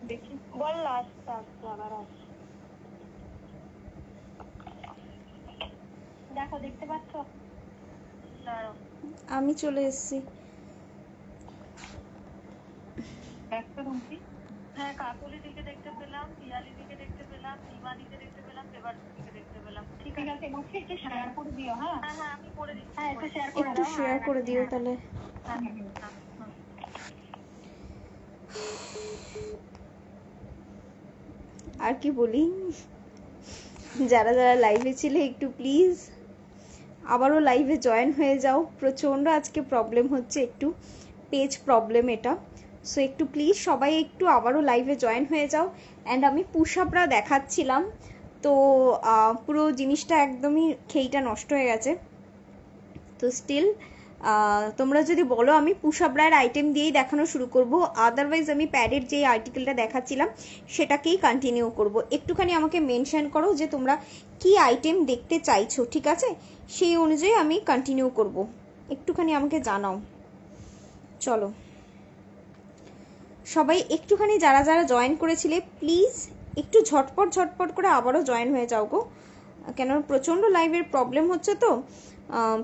দেখি বল আস্তে আস্তে আবার আসি। দেখো দেখতে পাচ্ছ? আমি চলে এসেছি। হ্যাঁ, কাকলি দিকে দেখতে পেলাম, পিয়ালি দিকে দেখতে পেলাম, হিমাদিকে দেখতে পেলাম, দেবাশিস দিকে দেখতে পেলাম। ঠিক আছে, বলছি একটু শেয়ার করে দিও। হ্যাঁ হ্যাঁ, আমি করে দিচ্ছি। হ্যাঁ, একটু শেয়ার করে দাও। একটু শেয়ার করে দিও তাহলে। আর কি বলি, যারা যারা লাইভে ছিলে একটু প্লিজ আবারও লাইভে জয়েন হয়ে যাও। প্রচণ্ড আজকে প্রবলেম হচ্ছে, একটু পেজ প্রবলেম এটা। সো একটু প্লিজ সবাই একটু আবারও লাইভে জয়েন হয়ে যাও। অ্যান্ড আমি পুশ আপরা দেখাচ্ছিলাম, তো পুরো জিনিসটা একদমই খেইটা নষ্ট হয়ে গেছে। তো স্টিল তোমরা যদি বলো আমি পুশ আপ ব্রায়ের আইটেম দিয়েই দেখানো শুরু করব, আদারওয়াইজ আমি প্যাডের যে আর্টিকেলটা দেখাচ্ছিলাম সেটাকেই কন্টিনিউ করব। একটুখানি আমাকে মেনশন করো যে তোমরা কি আইটেম দেখতে চাইছো, ঠিক আছে? সেই অনুযায়ী আমি কন্টিনিউ করব, একটুখানি আমাকে জানাও। চলো সবাই একটুখানি যারা যারা জয়েন করেছিলে প্লিজ একটু ঝটপট ঝটপট করে আবারও জয়েন হয়ে যাও গো, কেন প্রচণ্ড লাইভের প্রবলেম হচ্ছে, তো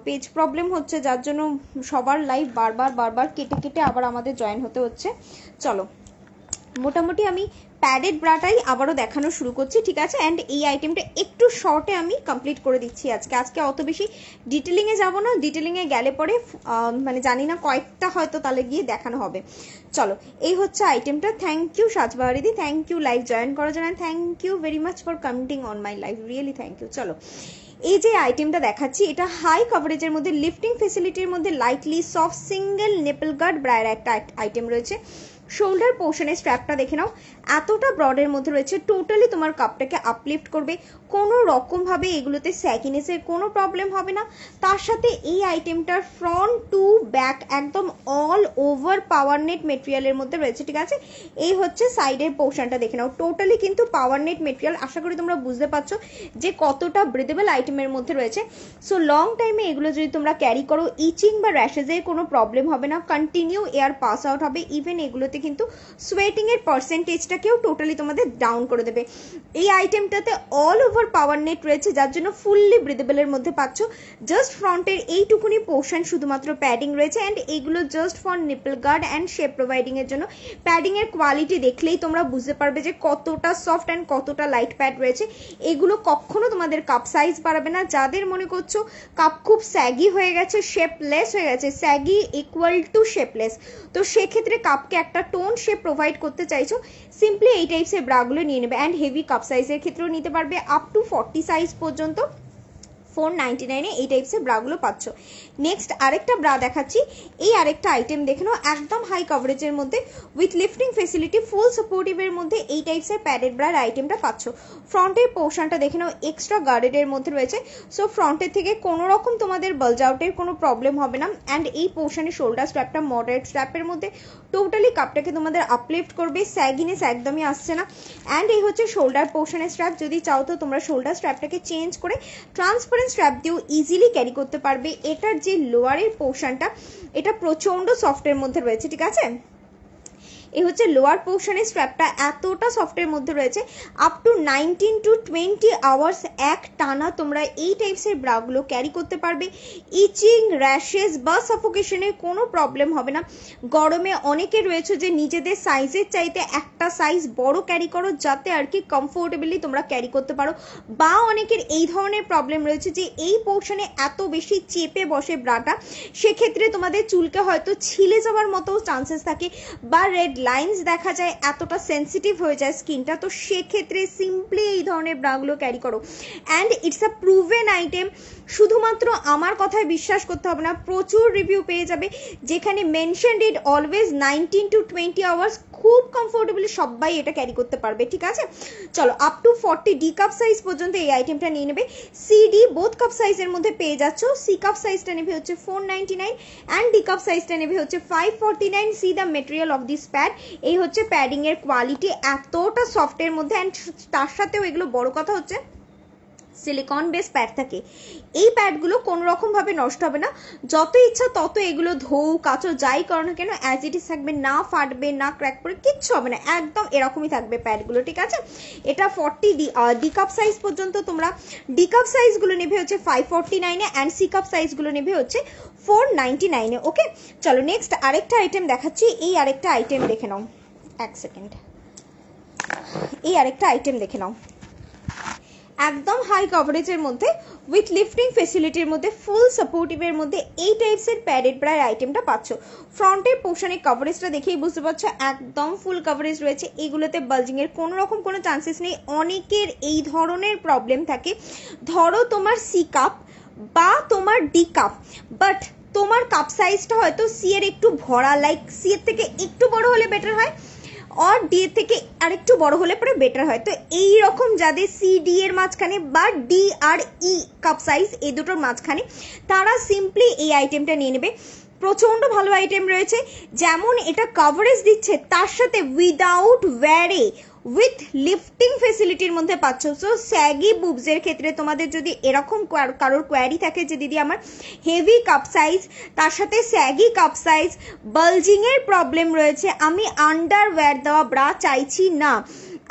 পেজ প্রবলেম হচ্ছে, যার জন্য সবার লাইভ বারবার বারবার কেটে কেটে আবার আমাদের জয়েন হতে হচ্ছে। চলো মোটামুটি আমি প্যাডেড ব্রাটাই আবারও দেখানো শুরু করছি, ঠিক আছে? অ্যান্ড এই আইটেমটা একটু শর্টে আমি কমপ্লিট করে দিচ্ছি আজকে অত বেশি ডিটেলিংয়ে যাব না, ডিটেলিংয়ে গেলে পরে মানে জানি না কয়েকটা হয়তো তাহলে গিয়ে দেখানো হবে। চলো এই হচ্ছে আইটেমটা। থ্যাংক ইউ সাজবাহারিদি, থ্যাংক ইউ লাইভ জয়েন করার জন্য, thank you very much for commenting on my live, really thank you. চলো এই যে আইটেমটা দেখাচ্ছি এটা হাই কভারেজের মধ্যে, লিফটিং ফেসিলিটির মধ্যে, lightly soft single nipple guard ব্রায়ের একটা আইটেম রয়েছে। শোল্ডার পোর্শনের স্ট্র্যাপটা দেখে নাও, এতটা ব্রডের মধ্যে রয়েছে, টোটালি তোমার কাপটাকে আপলিফট করবে, কোনো রকমভাবে এগুলোতে স্যাগিনেসের কোনো প্রবলেম হবে না। তার সাথে এই আইটেমটার ফ্রন্ট টু ব্যাক একদম অল ওভার পাওয়ার নেট মেটেরিয়ালের মধ্যে রয়েছে, ঠিক আছে? এই হচ্ছে সাইডের পোর্শনটা দেখে নাও, টোটালি কিন্তু পাওয়ার নেট মেটেরিয়াল। আশা করি তোমরা বুঝতে পারছো যে কতটা ব্রিদেবল আইটেমের মধ্যে রয়েছে। সো লং টাইমে এগুলো যদি তোমরা ক্যারি করো, ইচিং বা র্যাশেজের কোনো প্রবলেম হবে না, কন্টিনিউ এয়ার পাস আউট হবে। ইভেন এগুলোতে কিন্তু সোয়েটিং এর পার্সেন্টেজটাকেও টোটালি তোমাদের ডাউন করে দেবে। এই আইটেমটাতে অল ওভার পাওয়ার নেট রয়েছে, যার জন্য ফুললি ব্রিদেবলের মধ্যে পাচ্ছ। জাস্ট ফ্রন্টের এইটুকুনি পোর্শন শুধুমাত্র প্যাডিং রয়েছে, অ্যান্ড এইগুলো just for nipple guard and shape providing এর জন্য। প্যাডিং এর কোয়ালিটি দেখলেই তোমরা বুঝতে পারবে যে কতটা সফট অ্যান্ড কতটা লাইট প্যাড রয়েছে। এগুলো কখনো তোমাদের কাপ সাইজ বাড়াবে না। যাদের মনে করছো কাপ খুব স্যাগি হয়ে গেছে, শেপলেস হয়ে গেছে, স্যাগি ইকুয়াল টু শেপলেস, তো সেক্ষেত্রে কাপকে একটা টোন শেপ প্রোভাইড করতে চাইছো, সিম্পলি এই টাইপসের ব্রাগুলো নিয়ে নেবে। অ্যান্ড হেভি কাপ সাইজের ক্ষেত্রেও নিতে পারবে, আপ টু 40 সাইজ পর্যন্ত 499 এই টাইপসের ব্রাগুলো পাচ্ছ। নেক্সট আরেকটা ব্রা দেখাচ্ছি, এই আরেকটা আইটেম দেখে নাও, একদম হাই কভারেজের মধ্যে উইথ লিফটিং ফেসিলিটি, ফুল সাপোর্টিভের মধ্যে এই টাইপসের প্যাডেড ব্রার আইটেমটা পাচ্ছ। ফ্রন্টের পোর্শনটা দেখে নাও, এক্সট্রা গার্ডেডের মধ্যে রয়েছে, সো ফ্রন্টের থেকে কোনো রকম তোমাদের বালজ আউটের কোনো প্রবলেম হবে না। অ্যান্ড এই পোর্শনের শোল্ডার স্ট্র্যাপটা মডারেট স্ট্র্যাপের মধ্যে, টোটালি কাপটাকে তোমাদের আপলিফট করবে, স্যাগিনেস একদমই আসছে না। অ্যান্ড এই হচ্ছে শোল্ডার পোর্শনের স্ট্র্যাপ। যদি চাও তো তোমরা শোল্ডার স্ট্র্যাপটাকে চেঞ্জ করে ট্রান্সপারেন্ট স্ট্র্যাপ দিয়েও ইজিলি ক্যারি করতে পারবে। এটার যে লোয়ারের পোর্শনটা এটা প্রচন্ড সফটের মধ্যে রয়েছে, ঠিক আছে? এই হচ্ছে লোয়ার পোর্শনের স্ট্র্যাপটা, এতটা সফটের মধ্যে রয়েছে, আপ টু 19 to 20 আওয়ার্স এক টানা তোমরা এই টাইপসের ব্রাগুলো ক্যারি করতে পারবে। ইচিং, র্যাশেস বা সাফোকেশনের কোনো প্রবলেম হবে না। গরমে অনেকে রয়েছে যে নিজেদের সাইজের চাইতে একটা সাইজ বড় ক্যারি করো, যাতে আর কি কমফোর্টেবলি তোমরা ক্যারি করতে পারো, বা অনেকের এই ধরনের প্রবলেম রয়েছে যে এই পোর্শনে এত বেশি চেপে বসে ব্রাটা, সেক্ষেত্রে তোমাদের চুলকে হয়তো ছিলে যাওয়ার মতো চান্সেস থাকে, বা রেড লাইন্স দেখা যায়, এতটা সেন্সিটিভ হয়ে যায় স্কিনটা, তো সেক্ষেত্রে সিম্পলি এই ধরনের ব্রাগুলো ক্যারি করো। And it's a proven item, শুধুমাত্র আমার কথায় বিশ্বাস করতে হবে না, প্রচুর রিভিউ পেয়ে যাবে যেখানে mentioned it always 19 to 20 hours খুব কমফোর্টেবলি সবাই এটা ক্যারি করতে পারবে, ঠিক আছে? চলো up to 40 D cup size পর্যন্ত এই আইটেমটা নিয়ে নেবে। সিডি বোথ কাপ সাইজের মধ্যে পেয়ে যাচ্ছ। সি কাপ সাইজটা নেবে হচ্ছে 499 অ্যান্ড ডি কাপ সাইজটা নেবে হচ্ছে 549। C the material of this pad, এই হচ্ছে প্যাডিং এর কোয়ালিটি, এতটা সফটের মধ্যে। অ্যান্ড তার সাথেও এগুলো বড় কথা হচ্ছে সিলিকন বেস প্যাড থাকে। এই প্যাডগুলো কোনো রকম ভাবে নষ্ট হবে না, যত ইচ্ছা তত এগুলো ধোও কাচো যাই করো না কেন অ্যাজ ইট ইজ থাকবে, না ফাটবে না ক্র্যাক পড়ে কিচ্ছু হবে না, একদম এরকমই থাকবে প্যাডগুলো, ঠিক আছে। এটা 40 ডি কাপ সাইজ পর্যন্ত, তোমরা ডি কাপ সাইজগুলো নেবে হচ্ছে 549 অ্যান্ড সি কাপ সাইজগুলো নেবে হচ্ছে 499। ওকে চলো নেক্সট আরেকটা আইটেম দেখাচ্ছি। এই আরেকটা আইটেম দেখে নাও, এক সেকেন্ড, এই আরেকটা আইটেম দেখে নাও, একদম হাই কভারেজের মধ্যে উইথ লিফটিং ফেসিলিটির মধ্যে ফুল সাপোর্টিভের মধ্যে এই টাইপসের প্যাডেড ব্রার আইটেমটা পাচ্ছ। ফ্রন্টের পোর্শনের কভারেজটা দেখেই বুঝতে পারছো একদম ফুল কভারেজ রয়েছে। এগুলোতে বালজিং এর কোনো রকম কোনো চান্সেস নেই। অনেকের এই ধরনের প্রবলেম থাকে, ধরো তোমার সি কাপ বা তোমার ডি কাপ, বাট তোমার কাপ সাইজটা হয়তো সি এর একটু ভরা, লাইক সি এর থেকে একটু বড় হলে বেটার হয়, और ডি এর থেকে আরেকটু বড় হলে পরে বেটার হয়। তো এই রকম যাদের সি ডি এর মাঝখানে বা ডি আর ই কাপ সাইজ এই দুটোর মাঝখানে, তারা সিম্পলি এই আইটেমটা নিয়ে নেবে। প্রচন্ড ভালো আইটেম রয়েছে, যেমন এটা কভারেজ দিচ্ছে তার সাথে উইদাউট ওয়্যারে উইথ লিফটিং ফেসিলিটির মধ্যে পাচ্ছ। সো স্যাগি বুবসের ক্ষেত্রে তোমাদের যদি এরকম কারোর কোয়ারি থাকে যে দিদি আমার হেভি কাপ সাইজ তার সাথে স্যাগি কাপ সাইজ বালজিং এর প্রবলেম রয়েছে, আমি আন্ডারওয়্যার দেওয়া ব্রা চাইছি না,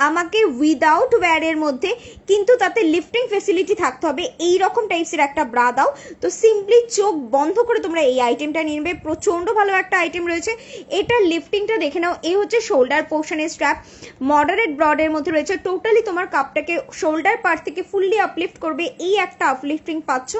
আমাকে উইদাউট ওয়্যারের মধ্যে কিন্তু তাতে লিফটিং ফেসিলিটি থাকতে হবে, এই রকম টাইপসের একটা ব্রা দাও। তো সিম্পলি চোখ বন্ধ করে তোমরা এই আইটেমটা নিয়ে নেবে। প্রচন্ড ভালো একটা আইটেম রয়েছে। এটার লিফটিংটা দেখে নাও, এই হচ্ছে শোল্ডার পোর্শনের স্ট্র্যাপ, মডারেট ব্রডের মধ্যে রয়েছে, টোটালি তোমার কাপটাকে শোল্ডার পার্ট থেকে ফুললি আপলিফট করবে, এই একটা আপলিফটিং পাচ্ছ।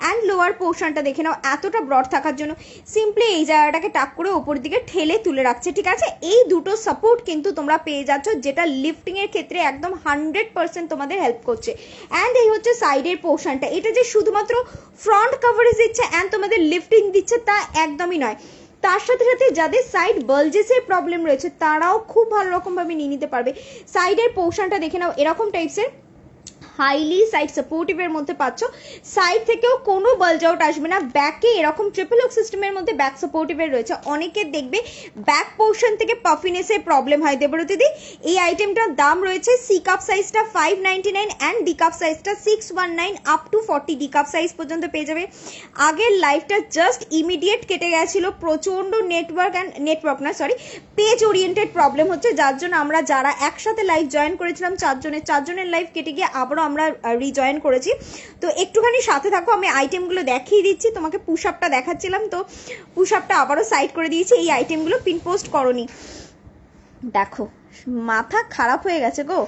অ্যান্ড লোয়ার পোর্শনটা দেখে নাও, এতটা ব্রড থাকার জন্য সিম্পলি এই জায়গাটাকে টাক করে ওপর দিকে ঠেলে তুলে রাখছে, ঠিক আছে। এই দুটো সাপোর্ট কিন্তু তোমরা পেয়ে যাচ্ছ, যেটা লিফটিং এর ক্ষেত্রে একদম 100% তোমাদের হেল্প করছে। অ্যান্ড এই হচ্ছে সাইডের পোর্শনটা, এটা যে শুধুমাত্র ফ্রন্ট কভারেজ দিচ্ছে অ্যান্ড তোমাদের লিফটিং দিচ্ছে তা একদমই নয়, তার সাথে সাথে যাদের সাইড বালজেসের প্রবলেম রয়েছে তারাও খুব ভালো রকম ভাবে নিয়ে নিতে পারবে। সাইডের পোর্শনটা দেখে নাও, এরকম টাইপসের হাইলি সাইড সাপোর্টিভের মধ্যে পাচ্ছ, সাইড থেকেও কোনো বালজ আউট আসবে না। ব্যাকে এরকম ট্রিপল হুক সিস্টেমের মধ্যে ব্যাক সাপোর্টিভের রয়েছে। অনেকের দেখবে ব্যাক পোর্শন থেকে পাফিনেসের প্রবলেম হয়, দেবরতী দি এই আইটেমটার দাম রয়েছে সি কাপ সাইজটা 599 অ্যান্ড ডি কাপ সাইজটা 619 up to 40 D cup size পর্যন্ত পেয়ে যাবে। আগের লাইভটা জাস্ট ইমিডিয়েট কেটে গেছিল, প্রচন্ড নেটওয়ার্ক না সরি পেজ ওরিয়েন্টেড প্রবলেম হচ্ছে, যার জন্য আমরা যারা একসাথে লাইভ জয়েন করেছিলাম চারজনের লাইভ কেটে গিয়ে আবারও আমরা রিজয়েন করেছি। তো একটুখানি সাথে থাকো, আমি আইটেমগুলো দেখিয়ে দিচ্ছি, তোমাকে পুশ আপটা দেখাচ্ছিলাম তো পুশ আপটা আবারও সাইড করে দিয়েছি, এই আইটেমগুলো পিন পোস্ট করনি। দেখো মাথা খারাপ হয়ে গেছে গো,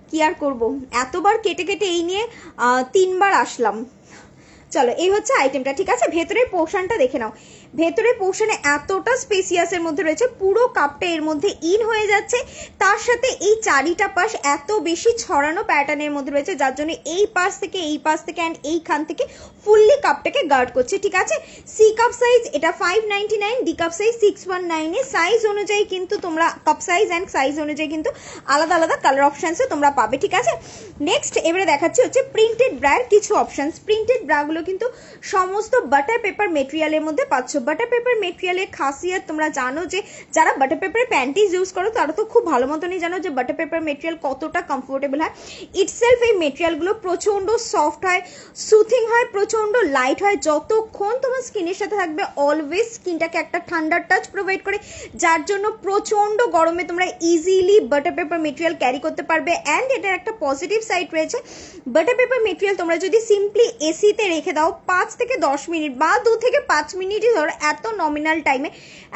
কি আর করব, এতবার কেটে কেটে এই নিয়ে 3বার আসলাম। চলো এই হচ্ছে আইটেমটা, ঠিক আছে। ভেতরের পোর্শনটা দেখে নাও, ভেতরের পোর্শনে এতটা স্পেসিয়াসের মধ্যে রয়েছে, পুরো কাপটা এর মধ্যে ইন হয়ে যাচ্ছে, তার সাথে এই চারিটা পাশ এত বেশি ছড়ানো প্যাটার্নের মধ্যে রয়েছে, যার জন্য এই পাশ থেকে অ্যান্ড এইখান থেকে ফুললি কাপটাকে গার্ড করছে, ঠিক আছে। সি কাপ সাইজ এটা 599, ডি কাপ সাইজ 619 এ সাইজ অনুযায়ী কিন্তু তোমরা কাপ সাইজ অ্যান্ড সাইজ অনুযায়ী কিন্তু আলাদা আলাদা কালার অপশনসে তোমরা পাবে, ঠিক আছে। নেক্সট এবারে দেখাচ্ছি হচ্ছে প্রিন্টেড ব্রার কিছু অপশনস। প্রিন্টেড ব্রাগুলো কিন্তু সমস্ত বাটার পেপার মেটেরিয়ালের মধ্যে পাচ্ছ। বাটার পেপার মেটেরিয়ালের খাসিয়ত তোমরা জানো, যে যারা বাটার পেপারের প্যান্টিজ ইউজ করো তারা তো খুব ভালো মতনই জানো যে বাটার পেপার মেটেরিয়াল কতটা কমফোর্টেবল হয়। ইটসেলফ এই মেটেরিয়ালগুলো প্রচন্ড সফট হয়, সুথিং হয়, প্রচন্ড লাইট হয়, যতক্ষণ তোমার স্কিনের সাথে থাকবে অলওয়েজ স্কিনটাকে একটা ঠান্ডার টাচ প্রোভাইড করে, যার জন্য প্রচন্ড গরমে তোমরা easily butter paper material carry করতে পারবে। অ্যান্ড এটার একটা পজিটিভ সাইড রয়েছে, বাটার পেপার মেটেরিয়াল তোমরা যদি সিম্পলি এসিতে রেখে দাও 5 থেকে 10 মিনিট বা 2 থেকে 5 মিনিটই ধরো, এত নমিনাল টাইমে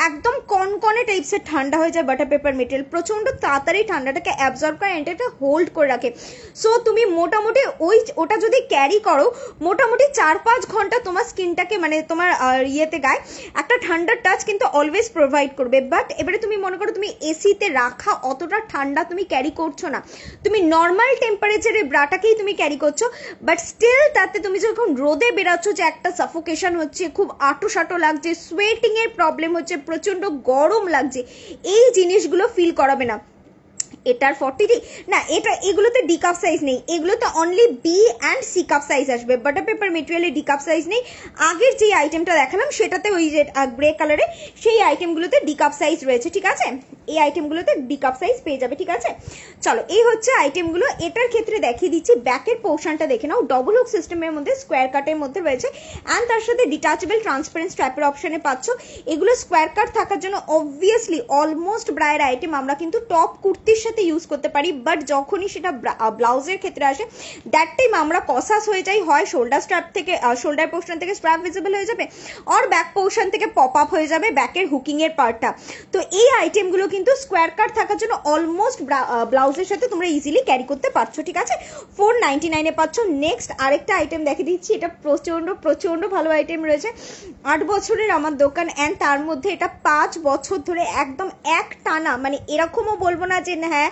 একদম কনকনে টাইপসের ঠান্ডা হয়ে যায় বাটার পেপার মেটেরিয়াল, প্রচন্ড তাড়াতাড়ি ঠান্ডাটাকে অ্যাবজর্ব করে এটাকে হোল্ড করে রাখে। সো তুমি মোটামুটি ওটা যদি ক্যারি করো মোটামুটি 4-5 ঘন্টা তোমার স্কিনটাকে মানে তোমার ইয়েতে গায়ে একটা ঠান্ডার টাচ কিন্তু অলওয়েজ প্রোভাইড করবে। বাট এবারে তুমি মনে করো তুমি এসিতে রাখা অতটা ঠান্ডা তুমি ক্যারি করছো না, তুমি নর্মাল টেম্পারেচারের ব্রাটাকেই তুমি ক্যারি করছো, বাট স্টিল তাতে তুমি যখন রোদে বেরাচ্ছ যে একটা সাফোকেশন হচ্ছে, খুব আটো লাগছে, সোয়েটিং এর প্রবলেম হচ্ছে, প্রচন্ড গরম লাগছে, এই জিনিসগুলো ফিল করাবে না। এটার 40 না, এটা এগুলোতে ডি কাপ সাইজ নেই, এগুলোতে only B and C cup size আসবে, বাটার পেপার মেটেরিয়ালে ডি কাপ সাইজ নেই। আগের যে আইটেমটা দেখালাম সেটাতে ওই যে গ্রে কালারে সেই আইটেমগুলোতে ডি কাপ সাইজ রয়েছে, ঠিক আছে। এই আইটেমগুলোতে ডি কাপ সাইজ পেয়ে যাবে, ঠিক আছে। চলো এই হচ্ছে আইটেমগুলো। এটার ক্ষেত্রে দেখিয়ে দিচ্ছি ব্যাকের পোর্শনটা দেখে নাও, ডবল হুক সিস্টেমের মধ্যে স্কোয়ার কাটের মধ্যে রয়েছে অ্যান্ড তার সাথে ডিটাচেবল ট্রান্সপারেন্ট স্ট্র্যাপের অপশনে পাচ্ছ। এগুলো স্কোয়ার কাট থাকার জন্য অবভিয়াসলি অলমোস্ট ব্রায়ের আইটেম আমরা কিন্তু টপ কুর্তির সাথে ইউজ করতে পারি, বাট যখনই সেটা ব্লাউজের ক্ষেত্রে আসে দ্যাট টাইম আমরা কসাস হয়ে যাই, হয় শোল্ডার স্ট্র্যাপ থেকে শোল্ডার পোর্শন থেকে স্ট্র্যাপ ভিজিবল হয়ে যাবে, আর ব্যাক পোর্শন থেকে পপ আপ হয়ে যাবে ব্যাকের হুকিং এর পার্টটা। তো এই আইটেমগুলো কিন্তু স্কোয়ার কাট থাকার জন্য অলমোস্ট ব্লাউজের সাথে তোমরা ইজিলি ক্যারি করতে পারছো, ঠিক আছে। 499 পাচ্ছ। নেক্সট আরেকটা আইটেম দেখে দিচ্ছি, এটা প্রচন্ড ভালো আইটেম রয়েছে। 8 বছরের আমার দোকান অ্যান্ড তার মধ্যে এটা 5 বছর ধরে একদম এক টানা, মানে এরকমও বলবো না যে হ্যাঁ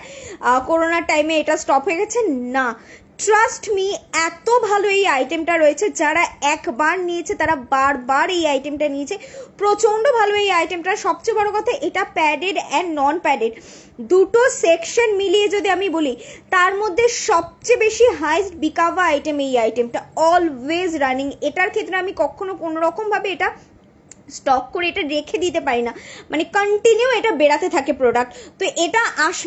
করোনার টাইমে এটা স্টপ হয়ে গেছে, না, ট্রাস্ট মি এত ভালো এই আইটেমটা রয়েছে, যারা একবার নিয়েছে তারা বারবার এই আইটেমটা নিয়েছে, প্রচন্ড ভালো এই আইটেমটা। সবচেয়ে বড় কথা এটা প্যাডেড অ্যান্ড নন প্যাডেড দুটো সেকশন মিলিয়ে যদি আমি বলি, তার মধ্যে সবচেয়ে বেশি হাইস্ট বিকাওয়া আইটেম এই আইটেমটা, অলওয়েজ রানিং। এটার ক্ষেত্রে আমি কখনো কোনো রকম ভাবে এটা স্টক করে এটা রেখে দিতে পারি না, মানে কন্টিনিউ এটা বেড়াতে থাকে প্রোডাক্ট। তো এটা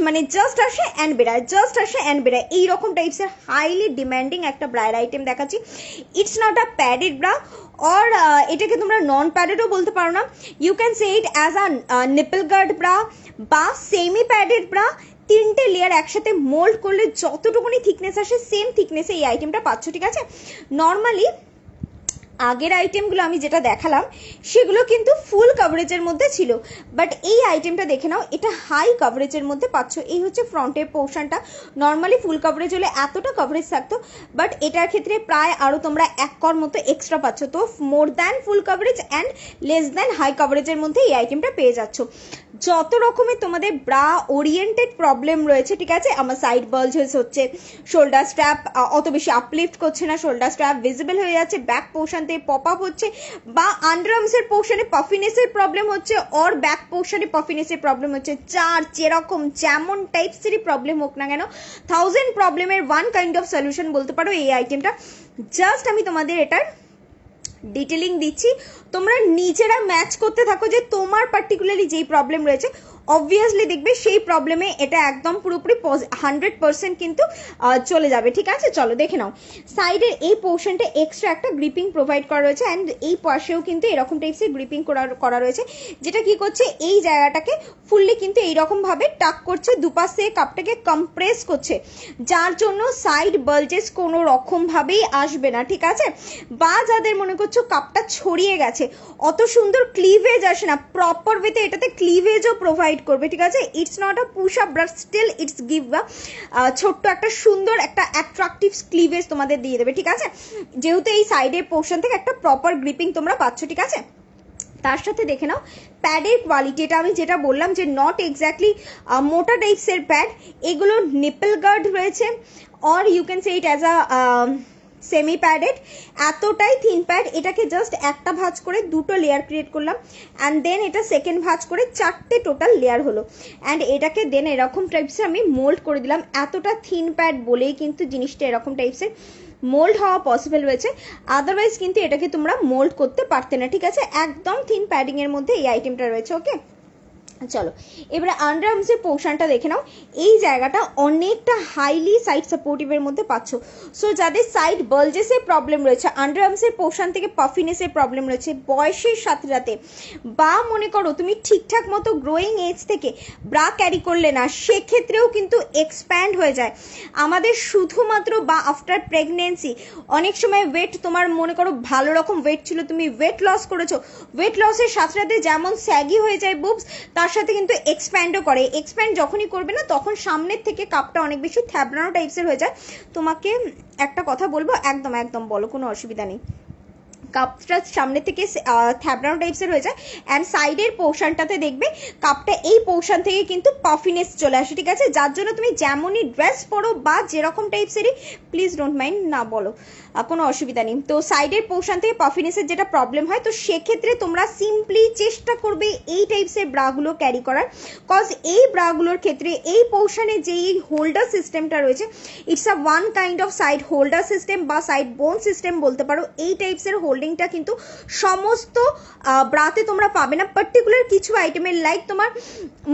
মানে জাস্ট আসে অ্যান্ড বেড়ায়, জাস্ট আসে অ্যান্ড বেড়ায়, এইরকম টাইপসের হাইলি ডিম্যান্ডিং একটা ব্রায়ের আইটেম দেখাচ্ছি। It's not a padded bra, और এটাকে তোমরা নন প্যাডেডও বলতে পারো না, you can say it as a nipple guard bra বা সেমি প্যাডেড ব্রা। 3টে লেয়ার একসাথে মোল্ড করলে যতটুকুনি থিকনেস আসে সেম থিকনেসে এই আইটেমটা পাচ্ছ, ঠিক আছে। নর্মালি আগের আইটেমগুলো আমি যেটা দেখালাম সেগুলো কিন্তু ফুল কভারেজের মধ্যে ছিল, বাট এই আইটেমটা দেখে নাও, এটা হাই কভারেজের মধ্যে পাচ্ছ। এই হচ্ছে ফ্রন্টের পোর্শনটা, নর্মালি ফুল কভারেজ হলে এতটা কভারেজ থাকতো, বাট এটার ক্ষেত্রে প্রায় আরো তোমরা 1 কর মতো এক্সট্রা পাচ্ছ। তো more than full coverage and less than high কভারেজের মধ্যে এই আইটেমটা পেয়ে যাচ্ছ। যত রকমের তোমাদের ব্রা ওরিয়েন্টেড প্রবলেম রয়েছে, ঠিক আছে, আমার সাইড বালজেস হচ্ছে, শোল্ডার স্ট্র্যাপ অত বেশি আপলিফট করছে না, শোল্ডার স্ট্র্যাপ ভিজিবল হয়ে যাচ্ছে, ব্যাক পোর্শন থেকে পপ আপ হচ্ছে, বা আন্ডারআর্মসের পোর্শনে পাফিনেসের প্রবলেম হচ্ছে, অর ব্যাক পোর্শনে পাফিনেসের প্রবলেম হচ্ছে, যেরকম যেমন টাইপসেরই প্রবলেম হোক না কেন, 1000 প্রবলেমের ওয়ান কাইন্ড অফ সলিউশন বলতে পারো এই আইটেমটা। জাস্ট আমি তোমাদের এটার ডিটেলিং দিচ্ছি, তোমরা নিজেরা ম্যাচ করতে থাকো যে তোমার পার্টিকুলারলি যেই প্রবলেম রয়েছে, অবভিয়াসলি দেখবে সেই প্রবলেমে এটা একদম পুরোপুরি 100% কিন্তু চলে যাবে, ঠিক আছে। চলো দেখে নাও, সাইডের এই পোর্শনটা এক্সট্রা একটা গ্রিপিং প্রোভাইড করা রয়েছে অ্যান্ড এই পাশেও কিন্তু এরকম টাইপসের গ্রিপিং করা রয়েছে, যেটা কি করছে এই জায়গাটাকে ফুললি কিন্তু এইরকম ভাবে টাক করছে, দুপাশ থেকে কাপটাকে কম্প্রেস করছে, যার জন্য সাইড বালজেস কোনো রকম ভাবেই আসবে না, ঠিক আছে। বা যাদের মনে করছো কাপটা ছড়িয়ে গেছে, অত সুন্দর ক্লিভেজ আসে না, প্রপার ওয়েতে এটাতে ক্লিভেজও প্রোভাইড করবে, ঠিক আছে। It's not a push up but still it's give ছোট্ট একটা সুন্দর একটা অ্যাট্রাকটিভ ক্লিভেজ তোমাদের দিয়ে দেবে, ঠিক আছে, যেহেতু এই সাইডের পোর্শন থেকে একটা প্রপার গ্রিপিং তোমরা পাচ্ছ, ঠিক আছে। তার সাথে দেখে নাও প্যাডের কোয়ালিটি, এটা আমি যেটা বললাম যে নট এক্স্যাক্টলি মোটা টাইপসের প্যাড, এগুলো নিপল গার্ড রয়েছে, or you can say it as a semi padded, এতটাই থিন প্যাড। এটাকে জাস্ট একটা ভাঁজ করে দুটো লেয়ার ক্রিয়েট করলাম অ্যান্ড দেন এটা সেকেন্ড ভাঁজ করে 4টে টোটাল লেয়ার হলো অ্যান্ড এটাকে দেন এরকম টাইপসের আমি মোল্ড করে দিলাম। এতটা থিন প্যাড বলেই কিন্তু জিনিসটা এরকম টাইপসের মোল্ড হওয়া পসিবল হয়েছে, আদারওয়াইজ কিন্তু এটাকে তোমরা মোল্ড করতে পারতে না, ঠিক আছে। একদম থিন প্যাডিং এর মধ্যে এই আইটেমটা রয়েছে, ওকে। চলো এবারে আন্ডারআর্মসের পোর্শনটা দেখে নাও, এই জায়গাটা অনেকটা হাইলি সাইড সাপোর্টিভের মধ্যে পাচ্ছ। সো যাদের সাইড বালজেসের প্রবলেম রয়েছে, আন্ডারআর্মসের পোর্শন থেকে পাফিনেসের প্রবলেম রয়েছে বয়সের সাথে সাথে, বা মনে করো তুমি ঠিকঠাক মতো গ্রোয়িং এজ থেকে ব্রা ক্যারি করলে না, সেক্ষেত্রেও কিন্তু এক্সপ্যান্ড হয়ে যায় আমাদের শুধুমাত্র, বা আফটার প্রেগনেন্সি অনেক সময় ওয়েট তোমার মনে করো ভালো রকম ওয়েট ছিল, তুমি ওয়েট লস করেছো, ওয়েট লসের সাথে সাথে যেমন স্যাগি হয়ে যায় বুবস, তার সাথে কিন্তু এক্সপ্যান্ডও করে। এক্সপ্যান্ড যখনই করবে না তখন সামনের থেকে কাপটা অনেক বেশি থ্যাবড়ানো টাইপসের হয়ে যায়। তোমাকে একটা কথা বলবো, একদম একদম বলো, কোনো অসুবিধা নেই, কাপটা সামনে থেকে থ্যাবড়ানো টাইপসের হয়ে যায় অ্যান্ড সাইডের পোর্শনটাতে দেখবে কাপটা এই পোর্শন থেকে কিন্তু পাফিনেস চলে আসে, ঠিক আছে, যার জন্য তুমি যেমনই ড্রেস পরো বা যেরকম টাইপসেরই, প্লিজ ডোন্ট মাইন্ড, না বলো, কোনো অসুবিধা নেই। তো সাইডের পোর্শন থেকে পাফিনেসের যেটা প্রবলেম হয়, তো সেক্ষেত্রে তোমরা সিম্পলি চেষ্টা করবে এই টাইপসের ব্রাগুলো ক্যারি করার, কজ এই ব্রাগুলোর ক্ষেত্রে এই পোর্শনে যে হোল্ডার সিস্টেমটা রয়েছে, it's a one kind of side holder system বা সাইড বোন সিস্টেম বলতে পারো। এই টাইপসের হোল্ডিংটা কিন্তু সমস্ত ব্রাতে তোমরা পাবে না, পার্টিকুলার কিছু আইটেমের লাইক তোমার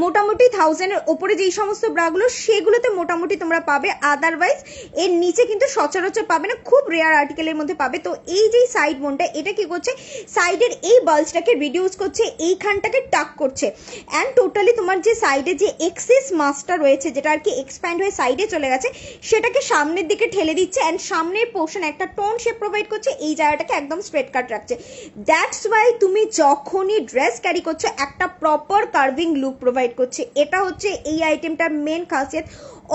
মোটামুটি 1000 এর ওপরে যেই সমস্ত ব্রাগুলো সেগুলোতে মোটামুটি তোমরা পাবে, আদারওয়াইজ এর নিচে কিন্তু সচরাচর পাবে না, খুব রেয়ার আর্টিকেলের মধ্যে পাবে। তো এই যে সাইড বোনটা, এটা কি করছে, সাইডের এই বাল্জটাকে রিডিউস করছে, এইখানটাকে টাক করছে, অ্যান্ড টোটালি তোমার যে সাইডে যে এক্সেস মাসটা রয়েছে, যেটা আর কি এক্সপ্যান্ড হয়ে সাইডে চলে গেছে, সেটাকে সামনের দিকে ঠেলে দিচ্ছে, অ্যান্ড সামনের পোর্শন একটা টোন শেপ প্রোভাইড করছে, এই জায়গাটাকে একদম স্ট্রেট কাট রাখছে। দ্যাটস ওয়াই তুমি যখনই ড্রেস ক্যারি করছো একটা প্রপার কার্ভিং লুক প্রোভাইড করছে। এটা হচ্ছে এই আইটেমটার মেন খাসিয়ত।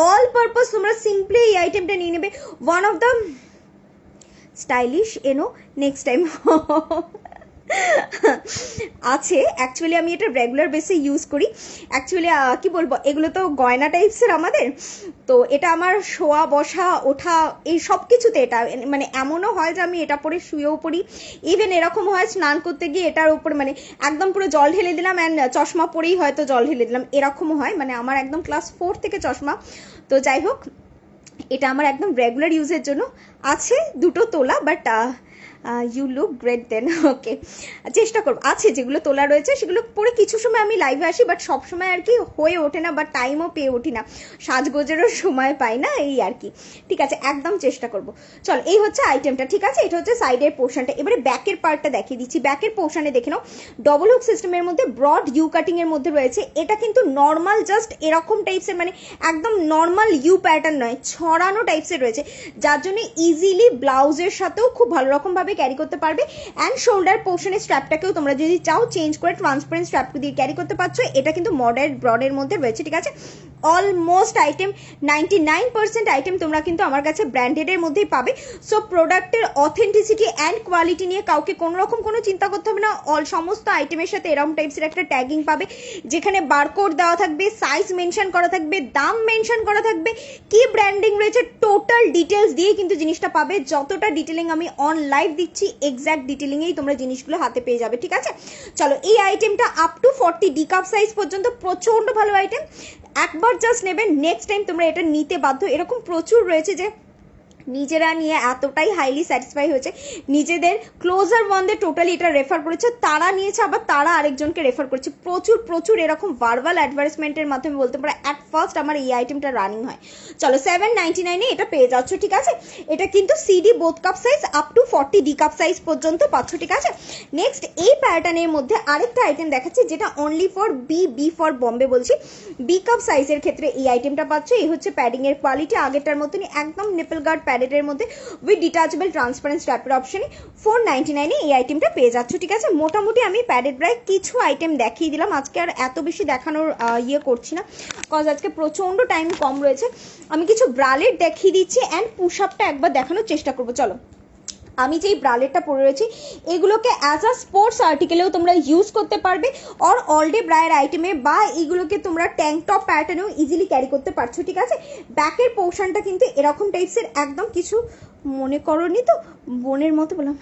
অল পারপাস তোমরা সিম্পলি এই আইটেমটা নিয়ে নেবে, ওয়ান অফ দ্য স্টাইলিশ এনো নেক্সট টাইম আছে। অ্যাকচুয়ালি আমি এটা রেগুলার বেসে ইউজ করি। অ্যাকচুয়ালি কি বলবো, এগুলো তো গয়না টাইপসের আমাদের, তো এটা আমার শোয়া বসা ওঠা এই সব কিছুতে এটা মানে এমনও হয় যে আমি এটা পরে শুয়েও পড়ি, ইভেন এরকম হয় স্নান করতে গিয়ে এটার উপরে মানে একদম পুরো জল ঢেলে দিলাম অ্যান্ড চশমা পরেই হয়তো জল ঢেলে দিলাম, এরকমও হয়। মানে আমার একদম ক্লাস 4 থেকে চশমা। তো যাই হোক, এটা আমার একদম রেগুলার ইউজের জন্য আছে, দুটো তোলা, বাট ইউ লুক গ্রেট দেন। ওকে, চেষ্টা করবো, আছে যেগুলো তোলা রয়েছে সেগুলো পরে কিছু সময় আমি লাইভে আসি, বাট সবসময় আর কি হয়ে ওঠে না বা টাইমও পেয়ে উঠি না, সাজগোজেরও সময় পাই না, এই আর কি। ঠিক আছে, একদম চেষ্টা করবো। চল, এই হচ্ছে আইটেমটা, ঠিক আছে, এটা হচ্ছে সাইডের পোর্শনটা। এবারে ব্যাকের পার্টটা দেখিয়ে দিচ্ছি। ব্যাকের পোর্শনে দেখে নাও, ডবল হুক সিস্টেমের মধ্যে ব্রড ইউ কাটিং এর মধ্যে রয়েছে। এটা কিন্তু নর্মাল জাস্ট এরকম টাইপসের, মানে একদম নর্মাল ইউ প্যাটার্ন নয়, ছড়ানো টাইপসের রয়েছে, যার জন্য ইজিলি ব্লাউজের সাথেও খুব ভালো রকম ভাবে ক্যারি করতে পারবে। অ্যান্ড শোল্ডার পোর্শনের স্ট্র্যাপটাকেও তোমরা যদি চাও চেঞ্জ করে ট্রান্সপারেন্ট স্ট্র্যাপ দিয়ে ক্যারি করতে পারছো। এটা কিন্তু মডারেট ব্রডের মধ্যে রয়েছে, ঠিক আছে। অলমোস্ট আইটেম 99% আইটেম তোমরা কিন্তু আমার কাছে ব্র্যান্ডেডের মধ্যেই পাবে। সো প্রোডাক্টের অথেন্টিসিটি অ্যান্ড কোয়ালিটি নিয়ে কাউকে কোনো রকম কোনো চিন্তা করতে হবে না। সমস্ত আইটেমের সাথে এরকম টাইপসের একটা ট্যাগিং পাবে, যেখানে বারকোড দেওয়া থাকবে, সাইজ মেনশন করা থাকবে, দাম মেনশন করা থাকবে, কি ব্র্যান্ডিং রয়েছে, টোটাল ডিটেলস দিয়ে কিন্তু জিনিসটা পাবে। যতটা ডিটেলিং আমি অন লাইভ দিচ্ছি, এক্সাক্ট ডিটেলিংয়েই তোমরা জিনিসগুলো হাতে পেয়ে যাবে, ঠিক আছে। চলো, এই আইটেমটা up to 40 D cup size পর্যন্ত প্রচন্ড ভালো আইটেম। একবার জাস্ট নেবে, নেক্সট টাইম তোমরা এটা নিতে বাধ্য। এরকম প্রচুর রয়েছে যে নিজেরা নিয়ে এতটাই হাইলি স্যাটিসফাই হয়েছে, নিজেদের ক্লোজার ওয়ানদের টোটালি এটা রেফার করেছে, তারা নিয়েছে, আবার তারা আরেকজনকে রেফার করেছে। প্রচুর প্রচুর এরকম ভার্বাল অ্যাডভার্টাইজমেন্টের মাধ্যমে বলতে পারো অ্যাট ফার্স্ট আমার এই আইটেমটা রানিং হয়। চলো, 799 এটা পেয়ে যাচ্ছ, ঠিক আছে। এটা কিন্তু CD both cup size up to 40 D cup size পর্যন্ত পাচ্ছ, ঠিক আছে। নেক্সট এই প্যাটার্নের মধ্যে আরেকটা আইটেম দেখাচ্ছি, যেটা only for B for Bombay বলছি। বি কাপ সাইজের ক্ষেত্রে এই আইটেমটা পাচ্ছ। এই হচ্ছে প্যাডিং এর কোয়ালিটি, আগেরটার মতনই একদম নিপল গার্ড প্যাডের মধ্যে উইথ ডিটাচেবল ট্রান্সপারেন্ট স্ট্র্যাপের অপশনে 499 এই আইটেমটা পেয়ে যাচ্ছ, ঠিক আছে। মোটামুটি আমি প্যাডেড ব্রায় কিছু আইটেম দেখিয়ে দিলাম, আজকে আর এত বেশি দেখানোর ইয়ে করছি না, কজ আজকে প্রচন্ড টাইম কম রয়েছে। আমি কিছু ব্রালেট দেখিয়ে দিচ্ছি অ্যান্ড পুশ আপটা একবার দেখানোর চেষ্টা করবো। চলো, আমি যেই ব্রালেটটা পরে রয়েছি এগুলোকে অ্যাজ আ স্পোর্টস আর্টিকেলেও তোমরা ইউজ করতে পারবে, অর অল ডে ব্রায়ের আইটেমে, বা এগুলোকে তোমরা ট্যাঙ্ক টপ প্যাটার্নেও ইজিলি ক্যারি করতে পারছো, ঠিক আছে। ব্যাকের পোর্শনটা কিন্তু এরকম টাইপসের, একদম কিছু মনে করনি তো, বোনের মতো বললাম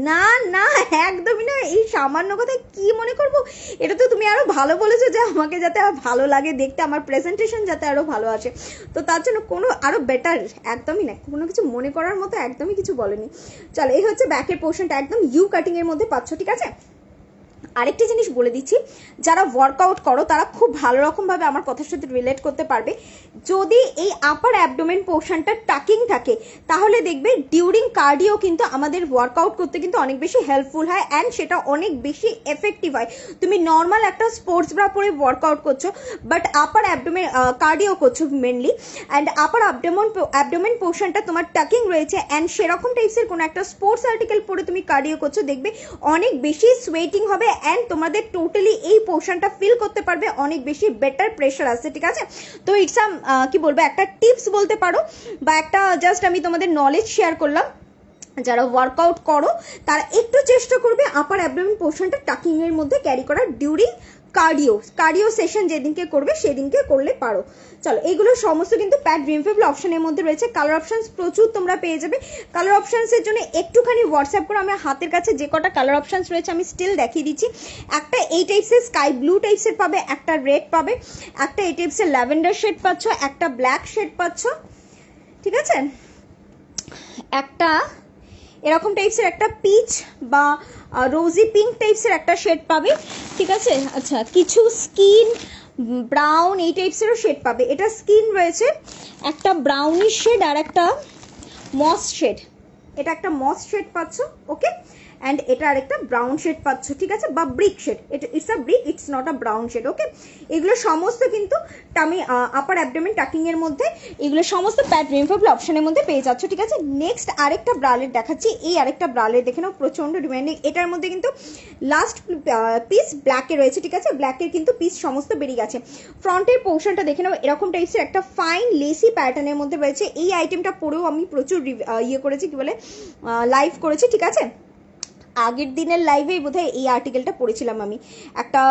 না, না একদমই না, এই সামান্য কথা কি মনে করবো, এটা তো তুমি আরো ভালো বলেছো যে আমাকে যাতে ভালো লাগে দেখতে, আমার প্রেজেন্টেশন যাতে আরো ভালো আসে, তো তার জন্য কোনো আরো বেটার, একদমই না, কোনো কিছু মনে করার মতো একদমই কিছু বলেনি। চলো, এই হচ্ছে ব্যাকের পোর্শনটা, একদম ইউ কাটিং এর মধ্যে পাচ্ছ, ঠিক আছে। আরেকটি জিনিস বলে দিচ্ছি, যারা ওয়ার্কআউট করো তারা খুব ভালো রকম ভাবে আমার কথার সাথে রিলেট করতে পারবে। যদি এই আপার অ্যাবডোমেন পোর্শনটা টাকিং থাকে, তাহলে দেখবে ডিউরিং কার্ডিও কিন্তু আমাদের ওয়ার্কআউট করতে কিন্তু অনেক বেশি হেল্পফুল হয়, অ্যান্ড সেটা অনেক বেশি এফেক্টিভ হয়। তুমি নর্মাল একটা স্পোর্টস ব্রা পরে ওয়ার্কআউট করছো, বাট আপার অ্যাবডোমেন কার্ডিও করছো মেনলি, অ্যান্ড আপার অ্যাবডোমেন পোর্শনটা তোমার টাকিং রয়েছে, অ্যান্ড সেরকম টাইপসের কোনো একটা স্পোর্টস আর্টিকেল পরে তুমি কার্ডিও করছো, দেখবে অনেক বেশি সোয়েটিং হবে, অ্যান্ড তোমাদের টোটালি এই পোর্শনটা ফিল করতে পারবে অনেক বেশি বেটার প্রেশার আসছে, ঠিক আছে। তো ইটস কি বলবো, একটা টিপস বলতে পারো, বা একটা জাস্ট আমি তোমাদের নলেজ শেয়ার করলাম। যারা ওয়ার্কআউট করো তারা একটু চেষ্টা করবে আপার অ্যাবডোমেন পোর্শনটা টাকিং এর মধ্যে ক্যারি করার ডিউরিং কার্ডিও সেশন যেদিনকে করবে সেদিনকে করলে পারো। চলো, এইগুলো সমস্ত কিন্তু প্যাড রিমুভেবল অপশনের মধ্যে রয়েছে। কালার অপশনস প্রচুর তোমরা পেয়ে যাবে। কালার অপশনসের জন্য একটুখানি হোয়াটসঅ্যাপ করো, আমার হাতের কাছে যে কটা কালার অপশনস রয়েছে আমি স্টিল দেখিয়ে দিচ্ছি। একটা এই টাইপসের স্কাই ব্লু টাইপসের পাবে, একটা রেড পাবে, একটা এই টাইপসের ল্যাভেন্ডার শেড পাচ্ছ, একটা ব্ল্যাক শেড পাচ্ছ, ঠিক আছে, একটা এরকম টাইপসের একটা পিচ বা রোজি পিঙ্ক টাইপসের একটা শেড পাবে, ঠিক আছে। আচ্ছা, কিছু স্কিন ব্রাউন এই টাইপসেরও শেড পাবে। এটা স্কিন রয়েছে, একটা ব্রাউনিশ শেড আর একটা মস শেড। এটা একটা মস শেড পাচ্ছ, ওকে, অ্যান্ড এটা আরেকটা ব্রাউন শেড পাচ্ছ, ঠিক আছে, বা brick shade. It's a brick, it's not a brown shade, okay. এগুলো সমস্ত কিন্তু টামি আপার অ্যাবডোমেন টাকিং এর মধ্যে, এগুলো সমস্ত প্যাড রিমুভেবল অপশনের মধ্যে পেয়ে যাচ্ছ, ঠিক আছে। নেক্সট আরেকটা ব্রালেট দেখাচ্ছি। এই আরেকটা ব্রালেট দেখে নাও, প্রচন্ড ডিমান্ডিং। এটার মধ্যে কিন্তু লাস্ট পিস ব্ল্যাকে রয়েছে, ঠিক আছে, ব্ল্যাকের কিন্তু পিস সমস্ত বেরিয়ে গেছে। ফ্রন্টের পোর্শনটা দেখে নাও, এরকম টাইপসের একটা ফাইন লেসি প্যাটার্নের মধ্যে রয়েছে। এই আইটেমটা পরেও আমি প্রচুর ইয়ে করেছি, কি বলে, লাইভ করেছি, ঠিক আছে। আগের দিনের লাইভেই বোধহয় এই আর্টিকেলটা পড়েছিলাম আমি, একটা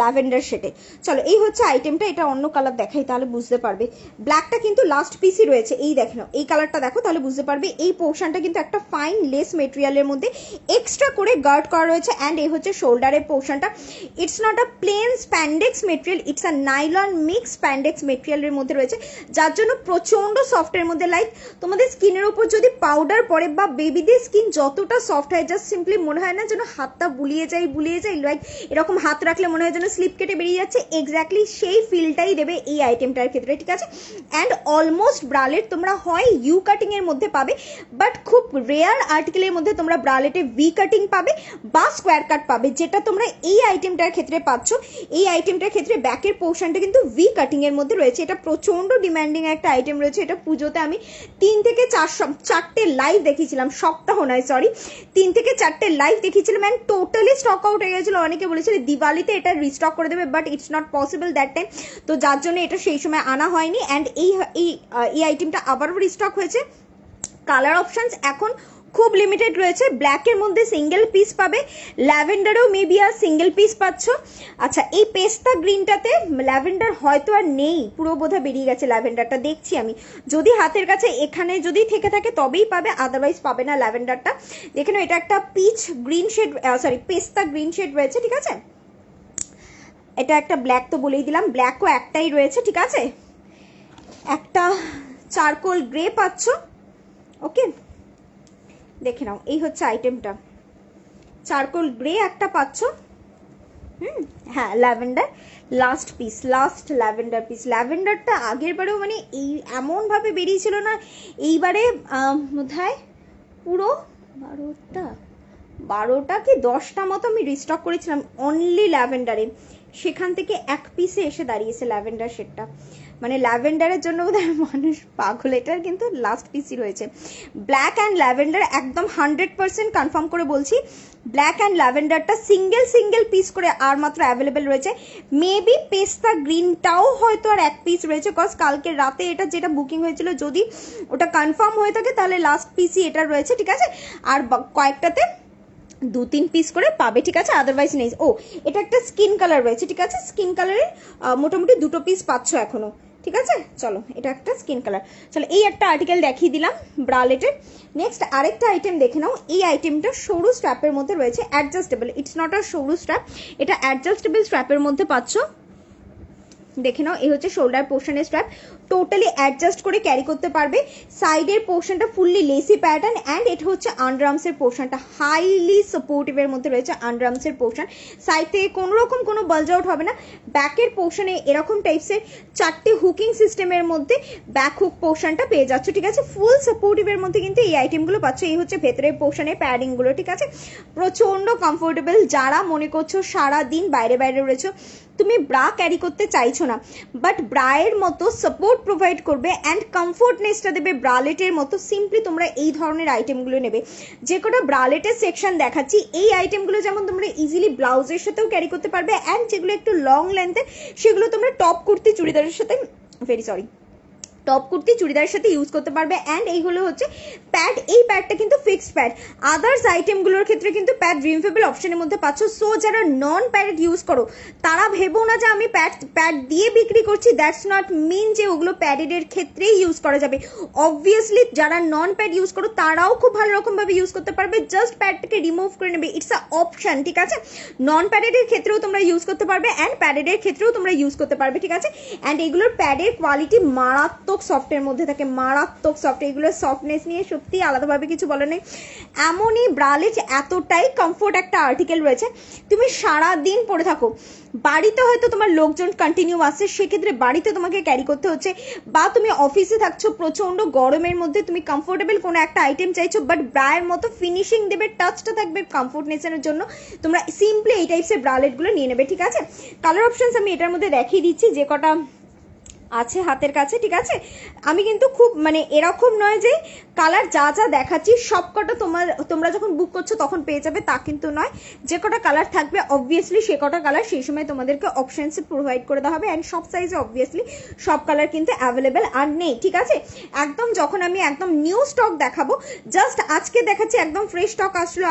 ল্যাভেন্ডার শেডে। চলো, এই হচ্ছে আইটেমটা। এটা অন্য কালার দেখাই তাহলে বুঝতে পারবে। ব্ল্যাকটা কিন্তু লাস্ট পিসই রয়েছে, এই দেখে নাও, এই কালারটা দেখো তাহলে বুঝতে পারবে। এই পোর্শনটা কিন্তু একটা ফাইন লেস মেটেরিয়ালের মধ্যে এক্সট্রা করে গার্ড করা রয়েছে, অ্যান্ড এই হচ্ছে শোল্ডারের পোর্শনটা। It's not a plain spandex material, it's a nylon mix spandex মেটেরিয়ালের মধ্যে রয়েছে, যার জন্য প্রচন্ড সফটের মধ্যে। লাইক তোমাদের স্কিনের উপর যদি পাউডার পরে বা বেবিদের স্কিন যতটা সফট হয়, জাস্ট সিম্পলি মনে হয় না যেন হাতটা বুলিয়ে যায়, লাইক এরকম হাত রাখলে মনে হয় যেন স্লিপ কেটে বেরিয়ে যাচ্ছে, এক্স্যাক্টলি সেই ফিলটাই দেবে এই আইটেমটার ক্ষেত্রে, ঠিক আছে। অ্যান্ড অলমোস্ট ব্রালেট তোমরা হয় ইউ কাটিং এর মধ্যে পাবে, বাট খুব রেয়ার আর্টিকেলের মধ্যে তোমরা ব্রালেটে ভি কাটিং পাবে বা স্কোয়ার কাট পাবে, যেটা তোমরা এই আইটেমটার ক্ষেত্রে পাচ্ছ। এই আইটেমটার ক্ষেত্রে ব্যাকের পোর্শনটা কিন্তু ভি কাটিং এর মধ্যে রয়েছে। এটা প্রচন্ড ডিমান্ডিং একটা আইটেম রয়েছে। এটা পুজোতে আমি 3 থেকে 4টে লাইভ দেখিয়েছিলাম, সপ্তাহ নয় সরি, 3 থেকে 4টে লাইভ দেখিয়েছিলাম, অ্যান্ড টোটালি স্টক আউট হয়ে গেছিল। অনেকে বলেছিল দিওয়ালিতে এটা রিস্টক করে দেবে, but it's not possible that time, তো যার জন্য এটা সেই সময় আনা হয়নি। অ্যান্ড এই আইটেমটা আবারও রিস্টক হয়েছে। কালার অপশনস এখন খুব লিমিটেড রয়েছে। ব্ল্যাকের মধ্যে সিঙ্গেল পিস পাবে, ল্যাভেন্ডারেও মেবি আর সিঙ্গেল পিস পাচ্ছ। আচ্ছা, এই পেস্তা গ্রিনটাতে ল্যাভেন্ডার হয়তো আর নেই, পুরো বোধহয় বেরিয়ে গেছে ল্যাভেন্ডারটা, দেখছি আমি, যদি হাতের কাছে এখানে যদি থেকে থাকে তবেই পাবে, আদারওয়াইজ পাবে না ল্যাভেন্ডারটা। দেখে নাও, এটা একটা পিচ গ্রিন শেড, সরি পেস্তা গ্রিন শেড রয়েছে, ঠিক আছে। এটা একটা ব্ল্যাক তো বলেই দিলাম, ব্ল্যাকও একটাই রয়েছে, ঠিক আছে। একটা চারকোল গ্রে পাচ্ছ, ওকে, দেখে নাও, এই হচ্ছে আইটেমটা। চারকোল গ্রে একটা পাচ্ছ, হ্যাঁ, lavender last piece, last lavender piece. ল্যাভেন্ডারটা আগের বারেও মানে এই এমন ভাবে বেরিয়েছিল না, এইবারে বোধহয় পুরো 12টা কি 10টা মতো আমি রিস্টক করেছিলাম অনলি ল্যাভেন্ডারে, সেখান থেকে এক পিসে এসে দাঁড়িয়েছে ল্যাভেন্ডার শেডটা। মানে ল্যাভেন্ডারের জন্য বোধহয় মানুষ পাগল। এটার কিন্তু লাস্ট পিসই রয়েছে। ব্ল্যাক অ্যান্ড ল্যাভেন্ডার একদম 100% কনফার্ম করে বলছি, ব্ল্যাক অ্যান্ড ল্যাভেন্ডারটা সিঙ্গেল পিস করে আর মাত্র অ্যাভেলেবেল রয়েছে। মেবি পেস্তা গ্রিনটাও হয়তো আর এক পিস রয়েছে, কজ কালকে রাতে এটা যেটা বুকিং হয়েছিল, যদি ওটা কনফার্ম হয়ে থাকে তাহলে লাস্ট পিসই এটা রয়েছে, ঠিক আছে। আর কয়েকটাতে 2-3 পিস করে পাবে, ঠিক আছে, আদারওয়াইজ নেই। ও, এটা একটা স্কিন কালার রয়েছে, ঠিক আছে, স্কিন কালারের মোটামুটি 2টো পিস পাচ্ছ এখনো, ঠিক আছে। চলো, এটা একটা স্কিন কালার। চলো, এই একটা আর্টিকেল দেখিয়ে দিলাম ব্রালেটের। নেক্সট আরেকটা আইটেম দেখে নাও। এই আইটেমটা সরু স্ট্র্যাপের মধ্যে রয়েছে, অ্যাডজাস্টেবল, ইটস নট আ সরু স্ট্র্যাপ, এটা অ্যাডজাস্টেবল স্ট্র্যাপের মধ্যে পাচ্ছ। দেখে নাও, এই হচ্ছে শোল্ডার পোর্শনের স্ট্র্যাপ, টোটালি অ্যাডজাস্ট করে ক্যারি করতে পারবে। সাইডের পোর্শনটা ফুললি লেসি প্যাটার্ন, অ্যান্ড এটা হচ্ছে আন্ডারআর্মসের পোর্শনটা হাইলি সাপোর্টিভের মধ্যে রয়েছে। আন্ডারআর্মসের পোর্শন সাইড থেকে কোনো রকম কোনো বালজ আউট হবে না। ব্যাকের পোর্শনে এরকম টাইপসের 4টে হুকিং সিস্টেমের মধ্যে ব্যাক হুক পোর্শনটা পেয়ে যাচ্ছ, ঠিক আছে। ফুল সাপোর্টিভের মধ্যে কিন্তু এই আইটেমগুলো পাচ্ছ। এই হচ্ছে ভেতরের পোর্শনের প্যাডিংগুলো, ঠিক আছে, প্রচন্ড কমফোর্টেবল। যারা মনে করছো সারাদিন বাইরে রয়েছো, তুমি ব্রা ক্যারি করতে চাইছো না, বাট ব্রায়ের মতো সাপোর্ট প্রোভাইড করবে অ্যান্ড কমফোর্টনেসটা দেবে ব্রালেটের মতো, সিম্পলি তোমরা এই ধরনের আইটেমগুলো নেবে। যে কটা ব্রালেটের সেকশন দেখাচ্ছি, এই আইটেমগুলো যেমন তোমরা ইজিলি ব্লাউজের সাথেও ক্যারি করতে পারবে, অ্যান্ড যেগুলো একটু লং লেন্থের সেগুলো তোমরা টপ কুর্তি চুড়িদারের সাথে টপ কুর্তি চুড়িদারের সাথে ইউজ করতে পারবে। অ্যান্ড এইগুলো হচ্ছে প্যাড, এই প্যাডটা কিন্তু ফিক্সড প্যাড, আদার্স আইটেমগুলোর ক্ষেত্রে কিন্তু প্যাড রিমুভেবল অপশনের মধ্যে পাচ্ছ। সো যারা নন প্যাডেড ইউজ করো তারা ভেবো না যে আমি প্যাড দিয়ে বিক্রি করছি, দ্যাটস নট মিন যে ওগুলো প্যাডেডের ক্ষেত্রেই ইউজ করা যাবে। অবভিয়াসলি যারা নন প্যাড ইউজ করো তারাও খুব ভালো রকম ভাবে ইউজ করতে পারবে, জাস্ট প্যাডটাকে রিমুভ করে নেবে, ইটস আ অপশন, ঠিক আছে। নন প্যাডেডের ক্ষেত্রেও তোমরা ইউজ করতে পারবে অ্যান্ড প্যাডেডের ক্ষেত্রেও তোমরা ইউজ করতে পারবে, ঠিক আছে। অ্যান্ড এগুলোর প্যাডের কোয়ালিটি মারাত্মক সফটের মধ্যে থাকে, মারাত্মক সফট, এগুলোর সফটনেস নিয়ে সত্যি আলাদাভাবে কিছু বলে নেই। এমনই ব্রালেট এতটাই কমফোর্ট একটা আর্টিকেল রয়েছে, তুমি সারা দিন পরে থাকো, বাড়িতে হয়তো তোমার লোকজন কন্টিনিউ আসছে, সেক্ষেত্রে বাড়িতে তোমাকে ক্যারি করতে হচ্ছে, বা তুমি অফিসে থাকছো প্রচন্ড গরমের মধ্যে, তুমি কমফোর্টেবল কোনো একটা আইটেম চাইছো বাট ব্রায়ের মতো ফিনিশিং দেবে, টাচটা থাকবে কমফোর্টনেসের জন্য, তোমরা সিম্পলি এই টাইপসের ব্রালেটগুলো নিয়ে নেবে, ঠিক আছে। কালার অপশনস আমি এটার মধ্যে দেখিয়ে দিচ্ছি যে কটা আছে হাতের কাছে, ঠিক আছে। আমি কিন্তু খুব মানে এরকম নয় যে কালার যা যা দেখাচ্ছি সব কটা তোমরা যখন বুক করছো তখন পেয়ে যাবে, তা কিন্তু নয়। যে কটা কালার থাকবে অবভিয়াসলি সে কটা কালার সেই সময় তোমাদেরকে অপশনসে প্রোভাইড করে দেওয়া হবে। অ্যান্ড সব সাইজে অবভিয়াসলি সব কালার কিন্তু অ্যাভেলেবেল আর নেই, ঠিক আছে। একদম যখন আমি একদম নিউ স্টক দেখাবো, জাস্ট আজকে দেখাচ্ছি একদম ফ্রেশ স্টক আসলো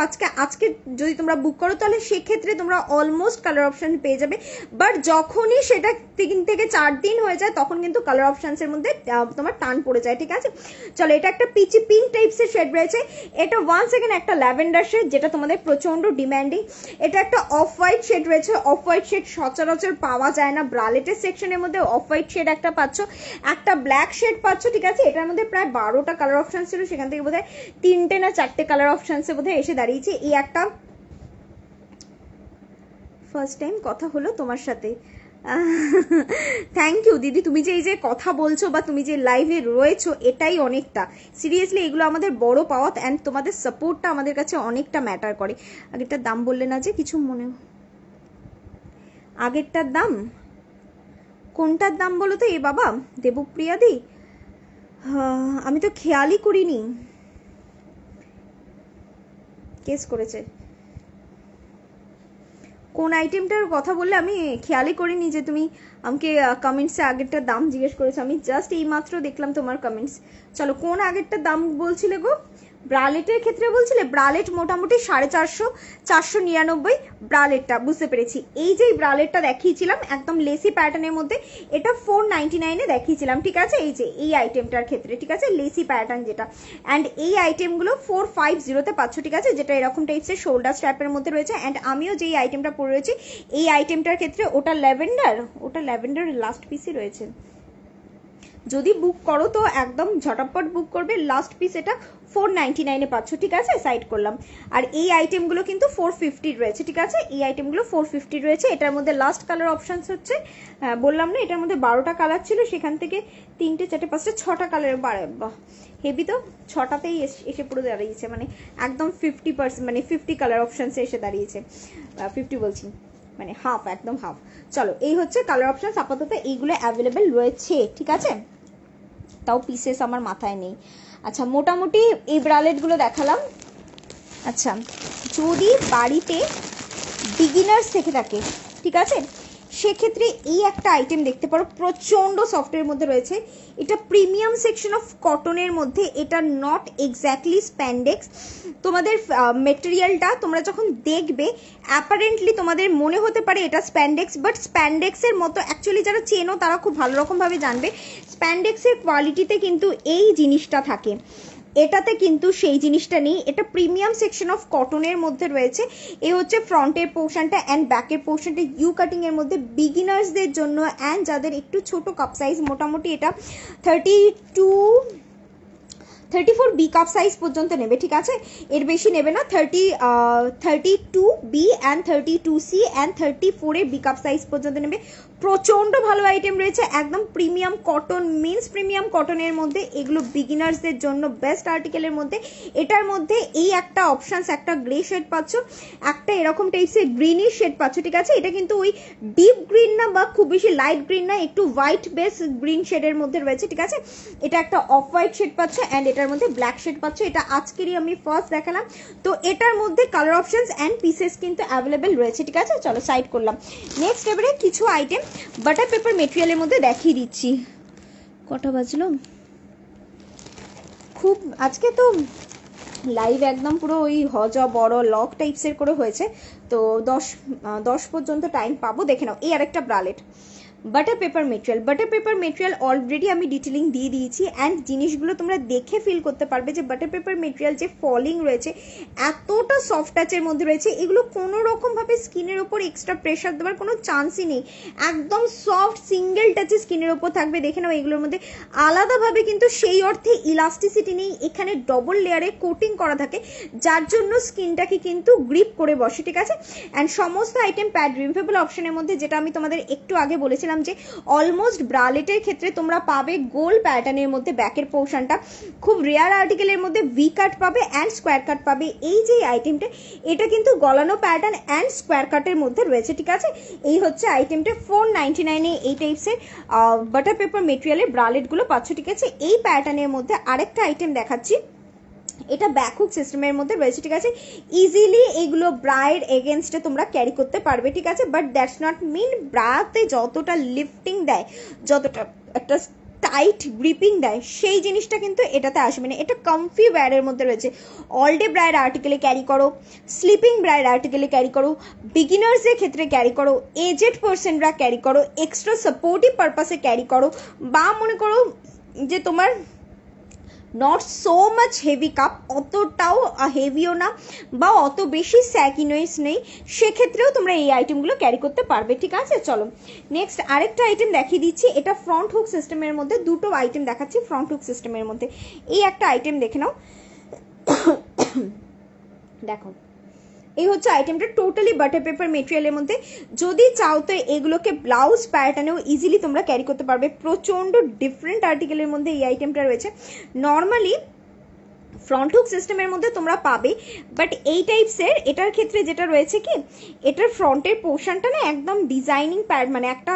আজকে যদি তোমরা বুক করো তাহলে সেক্ষেত্রে তোমরা অলমোস্ট কালার অপশন পেয়ে যাবে। বাট যখনই সেটা 3 থেকে 4 দিন হয়ে যায় তখন কিন্তু কালার অপশনসের মধ্যে তোমার টান পড়ে যায়, ঠিক আছে। চলো, এটা একটা পিচি পিঙ্ক টাইপসের শেড রয়েছে, এটা ওয়ান সেকেন্ড একটা ল্যাভেন্ডার শেড যেটা তোমাদের প্রচন্ড ডিমান্ডিং। এটা একটা অফ হোয়াইট শেড রয়েছে, অফ হোয়াইট শেড সচরাচর পাওয়া যায় না, ব্রালেটের সেকশনের মধ্যে অফ হোয়াইট শেড একটা পাচ্ছ, একটা ব্ল্যাক শেড পাচ্ছ, ঠিক আছে। এটার মধ্যে প্রায় 12টা কালার অপশন ছিল, সেখান থেকে বোধহয় 3টে না 4টে কালার অপশনসে বোধহয় এসে দাঁড়িয়েছে। এই একটা ফার্স্ট টাইম কথা হলো তোমার সাথে, থ্যাংক ইউ দিদি, তুমি যে এই যে কথা বলছো বা তুমি যে লাইভে রয়েছো এটাই অনেকটা, সিরিয়াসলি এগুলো আমাদের বড় পাওয়া, অ্যান্ড তোমাদের সাপোর্টটা আমাদের কাছে অনেকটা ম্যাটার করে। আগেরটার দাম বললে না যে কিছু মনে, আগেরটার দাম কোনটার দাম বলো তো এ বাবা দেবপ্রিয়া দি, আমি তো খেয়ালই করিনি, কেস করেছে কোন আইটেমটার কথা বললে, আমি খেয়ালই করিনি যে তুমি আমাকে কমেন্টসে আগেরটার দাম জিজ্ঞেস করেছো, আমি জাস্ট এইমাত্র দেখলাম তোমার কমেন্টস। চলো, কোন আগেরটার দাম বলছিলে গো? ব্রালেটের ক্ষেত্রে বলছিলে, ব্রালেট মোটামুটি 450, 499 ব্রালেটটা, বুঝতে পেরেছি। এই যে ব্রালেটটা দেখিয়েছিলাম একদম লেসি প্যাটার্নের মধ্যে, এটা 499-এ দেখিয়েছিলাম, ঠিক আছে। এই যে এই আইটেমটার ক্ষেত্রে, ঠিক আছে, লেসি প্যাটার্ন যেটা, অ্যান্ড এই আইটেমগুলো 450-তে পাচ্ছ, ঠিক আছে, যেটা এরকম টাইপসের শোল্ডার স্ট্র্যাপের মধ্যে রয়েছে। অ্যান্ড আমিও যেই আইটেমটা পরে রয়েছি এই আইটেমটার ক্ষেত্রে ওটা ল্যাভেন্ডার লাস্ট পিসই রয়েছে, যদি বুক করো তো একদম ঝটাপট বুক করবে, লাস্ট পিস এটা 499-এ পাচ্ছ, ঠিক আছে, সাইড করলাম। আর এই আইটেমগুলো কিন্তু 450 রয়েছে, ঠিক আছে, এই আইটেমগুলো 450 রয়েছে। এটার মধ্যে লাস্ট কালার অপশনস হচ্ছে, বললাম না এটার মধ্যে 12টা কালার ছিল, সেখান থেকে 3টে 4টে 5টে 6টা কালার, বাহ হেভি তো, 6টাতেই এসে পুরো দাঁড়িয়েছে, মানে একদম 50%, মানে 50 কালার অপশনসে এসে দাঁড়িয়েছে, 50 বলছি মানে হাফ, একদম হাফ। চলো, এই হচ্ছে কালার অপশনস, আপাতত এইগুলো অ্যাভেলেবেল রয়েছে, ঠিক আছে, তাও পিসেস আমার মাথায় নেই। আচ্ছা, মোটামুটি এই ব্রালেটগুলো দেখালাম। আচ্ছা, যদি বাড়িতে বিগিনার্স থেকে থাকে, ঠিক আছে, সেক্ষেত্রে এই একটা আইটেম দেখতে পারো, প্রচন্ড সফটের মধ্যে রয়েছে, এটা প্রিমিয়াম সেকশন অফ কটনের মধ্যে, এটা নট এক্স্যাক্টলি স্প্যান্ডেক্স। তোমাদের মেটেরিয়ালটা তোমরা যখন দেখবে অ্যাপারেন্টলি তোমাদের মনে হতে পারে এটা স্প্যান্ডেক্স, বাট স্প্যান্ডেক্সের মতো অ্যাকচুয়ালি যারা চেনো তারা খুব ভালো রকমভাবে জানবে, স্প্যান্ডেক্সের কোয়ালিটিতে কিন্তু এই জিনিসটা থাকে, এটাতে কিন্তু সেই জিনিসটা নেই। এটা প্রিমিয়াম সেকশন অফ কটনের মধ্যে রয়েছে। এই হচ্ছে ফ্রন্টের পোর্শনটা অ্যান্ড ব্যাকের পোর্শনটা ইউ কাটিং এর মধ্যে বিগিনার্সদের জন্য, অ্যান্ড যাদের একটু ছোট কাপ সাইজ, মোটামুটি এটা 34 বি কাপ সাইজ পর্যন্ত নেবে, ঠিক আছে, এর বেশি নেবে না। 32 B and 32 C and 34 B cup size পর্যন্ত নেবে। প্রচন্ড ভালো আইটেম রয়েছে, একদম প্রিমিয়াম কটন, মিন্স প্রিমিয়াম কটনের মধ্যে, এগুলো বিগিনার্সদের জন্য বেস্ট আর্টিকেলের মধ্যে। এটার মধ্যে এই একটা অপশনস, একটা গ্রে শেড পাচ্ছ, একটা এরকম টাইপসের গ্রিনিশ শেড পাচ্ছ, ঠিক আছে, এটা কিন্তু ওই ডিপ গ্রিন না বা খুব বেশি লাইট গ্রিন না, একটু হোয়াইট বেস গ্রিন শেডের মধ্যে রয়েছে, ঠিক আছে। এটা একটা অফ হোয়াইট শেড পাচ্ছ অ্যান্ড এটার মধ্যে ব্ল্যাক শেড পাচ্ছ, এটা আজকেরই আমি ফার্স্ট দেখালাম। তো এটার মধ্যে কালার অপশনস অ্যান্ড পিসেস কিন্তু অ্যাভেলেবেল রয়েছে, ঠিক আছে। চলো, সাইড করলাম। নেক্সট এবারে কিছু আইটেম বাটার পেপার মেটেরিয়ালের মধ্যে দেখিয়ে দিচ্ছি। কটা বাজলো? খুব আজকে তো লাইভ একদম পুরো ওই বড় লক টাইপসের করে হয়েছে, তো 10 পর্যন্ত টাইম পাবো। দেখে নাও, এই আরেকটা bralette butter paper material already আমি ডিটেলিং দিয়ে দিয়েছি। অ্যান্ড জিনিসগুলো তোমরা দেখে ফিল করতে পারবে যে বাটার পেপার মেটেরিয়াল যে ফলিং রয়েছে, এতটা সফট টাচের মধ্যে রয়েছে, এগুলো কোনো রকমভাবে স্কিনের ওপর এক্সট্রা প্রেশার দেওয়ার কোনো চান্সই নেই। একদম সফট সিঙ্গেল টাচে স্কিনের ওপর থাকবে। দেখে নাও, এগুলোর মধ্যে আলাদাভাবে কিন্তু সেই অর্থে ইলাস্টিসিটি নেই, এখানে ডবল লেয়ারে কোটিং করা থাকে, যার জন্য স্কিনটাকে কিন্তু গ্রিপ করে বসে, ঠিক আছে। অ্যান্ড সমস্ত আইটেম প্যাড রিমুভেবল অপশনের মধ্যে, যেটা আমি তোমাদের একটু আগে বলেছিলাম যে অলমোস্ট ব্রালেটের ক্ষেত্রে তোমরা পাবে গোল প্যাটার্নের মধ্যে ব্যাকের পোর্শনটা, খুব রেয়ার আর্টিকেলের মধ্যে ভি কাট পাবে অ্যান্ড স্কোয়ার কাট পাবে। এই যে আইটেমটা, এটা কিন্তু গলানো প্যাটার্ন অ্যান্ড স্কোয়ার কাটের মধ্যে রয়েছে, ঠিক আছে। এই হচ্ছে আইটেমটা। 499 এই টাইপসের বাটার পেপার মেটেরিয়ালের ব্রালেটগুলো পাচ্ছ, ঠিক আছে। এই প্যাটার্নের মধ্যে আরেকটা আইটেম দেখাচ্ছি, এটা ব্যাকহুক সিস্টেমের মধ্যে রয়েছে, ঠিক আছে। ইজিলি এগুলো ব্রায়ের এগেনস্টে তোমরা ক্যারি করতে পারবে, ঠিক আছে। বাট দ্যাটস নট মিন ব্রাতে যতটা লিফটিং দেয়, যতটা একটা টাইট গ্রিপিং দেয়, সেই জিনিসটা কিন্তু এটাতে আসবে না। এটা কমফি ব্রায়ের মধ্যে রয়েছে। অল ডে ব্রায়ের আর্টিকেলে ক্যারি করো, স্লিপিং ব্রায়ের আর্টিকেলে ক্যারি করো, বিগিনার্সের ক্ষেত্রে ক্যারি করো, এজেড পার্সনরা ক্যারি করো, এক্সট্রা সাপোর্টিভ পারপাসে ক্যারি করো, বা মনে করো যে তোমার not so much heavy cup, অতটাও হেভিও না বা অত বেশি স্যাকিনয়েস নেই, সেক্ষেত্রেও তোমরা এই আইটেমগুলো ক্যারি করতে পারবে, ঠিক আছে। চলো নেক্সট আরেকটা আইটেম দেখিয়ে দিচ্ছি। এটা ফ্রন্ট হুক সিস্টেমের মধ্যে, দুটো আইটেম দেখাচ্ছি ফ্রন্ট হুক সিস্টেমের মধ্যে। এই একটা আইটেম দেখে নাও, দেখো এই হচ্ছে আইটেমটা, টোটালি বাটার পেপার মেটেরিয়ালের মধ্যে। যদি চাও তো এগুলোকে ব্লাউজ প্যাটার্নেও ইজিলি তোমরা ক্যারি করতে পারবে। প্রচন্ড ডিফারেন্ট আর্টিকেলের মধ্যে এই আইটেমটা রয়েছে। নর্মালি ফ্রন্ট হুক সিস্টেমের মধ্যে তোমরা পাবে, বাট এই টাইপসের এটার ক্ষেত্রে যেটা রয়েছে কি, এটার ফ্রন্টের পোর্শনটা না একদম ডিজাইনিং প্যাড, মানে একটা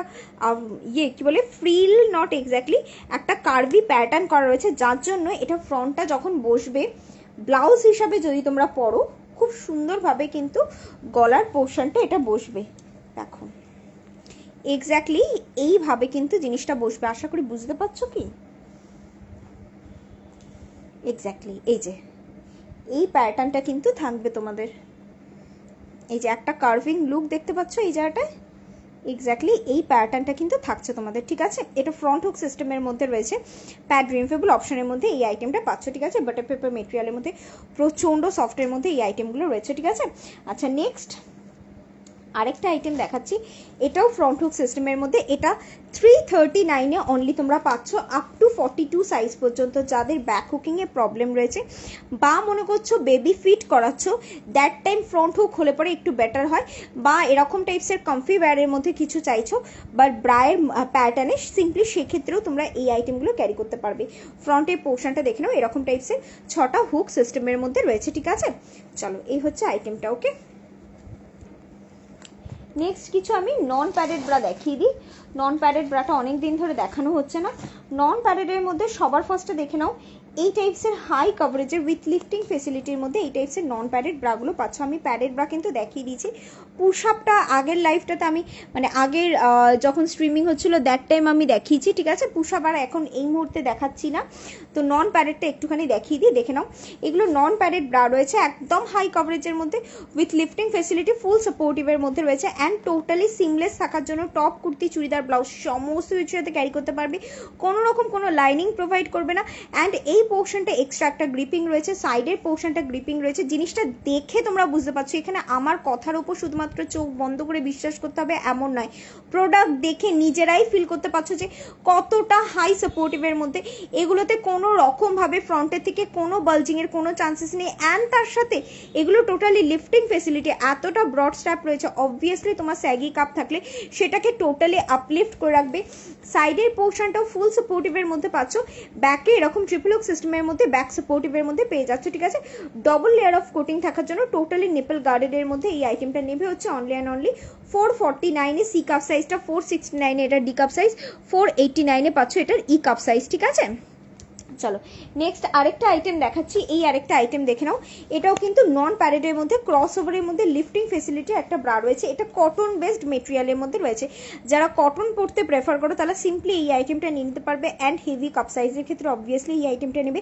কি বলে ফ্রিল, নট এক্স্যাক্টলি, একটা কার্ভি প্যাটার্ন করা রয়েছে, যার জন্য এটা ফ্রন্টটা যখন বসবে ব্লাউজ হিসাবে যদি তোমরা পরো, খুব সুন্দরভাবে কিন্তু গলার পোর্শনটা এটা বসবে। দেখো এক্স্যাক্টলি এইভাবে কিন্তু জিনিসটা বসবে। আশা করি বুঝতে পারছো কি? এক্স্যাক্টলি এই যে এই প্যাটার্নটা কিন্তু থাকবে তোমাদের। এই যে একটা কার্ভিং লুক দেখতে পাচ্ছ এই জায়গাটায়, এক্স্যাক্টলি এই প্যাটার্নটা কিন্তু থাকছে তোমাদের, ঠিক আছে। এটা ফ্রন্ট হুক সিস্টেমের মধ্যে রয়েছে, প্যাড রিমুভেবল অপশনের মধ্যে এই আইটেমটা পাচ্ছ, ঠিক আছে। বাটার পেপার মেটেরিয়ালের মধ্যে প্রচন্ড সফটের মধ্যে এই আইটেমগুলো রয়েছে, ঠিক আছে। আচ্ছা নেক্সট আরেকটা আইটেম দেখাচ্ছি, এটাও ফ্রন্ট হুক সিস্টেমের মধ্যে। এটা 339-এ অনলি তোমরা পাচ্ছ, আপ টু 42 সাইজ পর্যন্ত। যাদের ব্যাক হুকিং এ প্রবলেম রয়েছে বা মনে করছো বেবি ফিট করাচ্ছ, দ্যাট টাইম ফ্রন্ট হুক হলে পরে একটু বেটার হয়, বা এরকম টাইপসের কমফি ওয়্যারের মধ্যে কিছু চাইছো বাট ব্রায়ের প্যাটার্নে, সিম্পলি সেক্ষেত্রেও তোমরা এই আইটেমগুলো ক্যারি করতে পারবে। ফ্রন্টের পোর্শনটা দেখে নাও, এরকম টাইপসের 6টা হুক সিস্টেমের মধ্যে রয়েছে, ঠিক আছে। চলো এই হচ্ছে আইটেমটা, ওকে। নেক্সট কিছু আমি নন প্যাডেড ব্রা দেখিয়ে দিই। নন প্যাডেড ব্রাটা অনেক দিন ধরে দেখানো হচ্ছে না। নন প্যাডেডের মধ্যে সবার ফার্স্টে দেখে নাও, এই টাইপসের হাই কভারেজের উইথ লিফটিং ফেসিলিটির মধ্যে এই টাইপসের নন প্যাডেড ব্রাগুলো পাচ্ছ। আমি প্যাডেড ব্রা কিন্তু দেখিয়ে দিয়েছি। পুশ আপটা আগের লাইফটাতে আমি, মানে আগের যখন স্ট্রিমিং হচ্ছিল দ্যাট টাইম আমি দেখিয়েছি, ঠিক আছে। পুশ আপ আর এখন এই মুহূর্তে দেখাচ্ছি না, তো নন প্যাডেডটা একটুখানি দেখিয়ে দিই, দেখে নাও। এগুলো নন প্যাডেড ব্রা রয়েছে, একদম হাই কভারেজের মধ্যে উইথ লিফটিং ফেসিলিটি, ফুল সাপোর্টিভের মধ্যে রয়েছে, অ্যান্ড টোটালি সিমলেস থাকার জন্য টপ কুর্তি, চুড়িদার, ব্লাউজ সমস্ত কিছুর সাথে ক্যারি করতে পারবে। কোনো রকম কোনো লাইনিং প্রোভাইড করবে না। অ্যান্ড এই পোর্শনটা এক্সট্রা একটা গ্রিপিং রয়েছে, সাইডের পোর্শনটা গ্রিপিং রয়েছে। জিনিসটা দেখে তোমরা বুঝতে পারছো, এখানে আমার কথার উপর শুধুমাত্র চোখ বন্ধ করে বিশ্বাস করতে হবে এমন নয়, প্রোডাক্ট দেখে নিজেরাই ফিল করতে পারছো যে কতটা হাই সাপোর্টিভের মধ্যে। এগুলোতে কোনো রকম ভাবে ফ্রন্টের থেকে কোনো বালজিং এর কোনো চান্সেস নেই, অ্যান্ড তার সাথে এগুলো টোটালি লিফটিং ফেসিলিটি, এতটা ব্রড স্ট্র্যাপ রয়েছে। অবভিয়াসলি তোমার স্যাগি কাপ থাকলে সেটাকে টোটালি আপলিফট করে রাখবে। সাইডের পোর্শনটাও ফুল সাপোর্টিভের মধ্যে পাচ্ছ, ব্যাকে এরকম ট্রিপল হুক সিস্টেমের মধ্যে ব্যাক সাপোর্টিভের মধ্যে পেয়ে যাচ্ছ, ঠিক আছে। ডবল লেয়ার অফ কোটিং থাকার জন্য টোটালি নিপল গার্ডের মধ্যে এই আইটেমটা নেবে হচ্ছে অনলি অ্যান্ড অনলি 449-এ সি কাপ সাইজটা, 469-এ এটা ডি কাপ সাইজ, 489-এ পাচ্ছ এটার ই কাপ সাইজ, ঠিক আছে। চলো নেক্সট আরেকটা আইটেম দেখাচ্ছি, এই আরেকটা আইটেম দেখে নাও। এটাও কিন্তু নন প্যারেডের মধ্যে ক্রস ওভারের মধ্যে লিফটিং ফেসিলিটি একটা ব্রা রয়েছে। এটা কটন বেসড মেটেরিয়ালের মধ্যে রয়েছে। যারা কটন পরতে প্রেফার করো তারা সিম্পলি এই আইটেমটা নিয়ে নিতে পারবে। অ্যান্ড হেভি কাপ সাইজের ক্ষেত্রে অবভিয়াসলি এই আইটেমটা নেবে।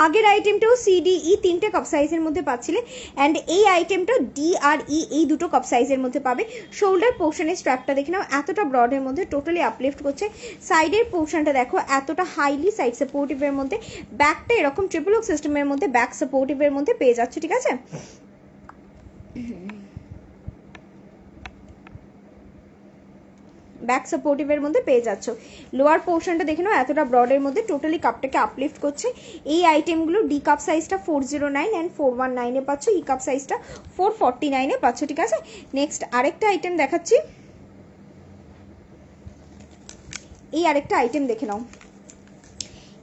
আগের আইটেমটাও CDE 3টে কাপ সাইজের মধ্যে পাচ্ছিলে, অ্যান্ড এই আইটেমটা DRE এই দুটো কাপ সাইজের মধ্যে পাবে। শোল্ডার পোর্শনের স্ট্র্যাপটা দেখে নাও, এতটা ব্রডের মধ্যে টোটালি আপলিফট করছে। সাইডের পোর্শনটা দেখো এতটা হাইলি সাইড সাপোর্টিভের মধ্যে। ব্যাকটা এরকম ট্রিপল হুক সিস্টেমের মধ্যে ব্যাক সাপোর্টিভের মধ্যে পেয়ে যাচ্ছে, ঠিক আছে। ব্যাক সাপোর্টিভের মধ্যে পেয়ে যাচ্ছ। লোয়ার পোর্শনটা দেখে নাও এতটা ব্রডের মধ্যে টোটালি কাপটাকে আপলিফট করছে। এই আইটেমগুলো ডি কাপ সাইজটা 409 অ্যান্ড 419 এ পাচ্ছ, ই কাপ সাইজটা 449 এ পাচ্ছ, ঠিক আছে। নেক্সট আরেকটা আইটেম দেখাচ্ছি, এই আরেকটা আইটেম দেখে নাও।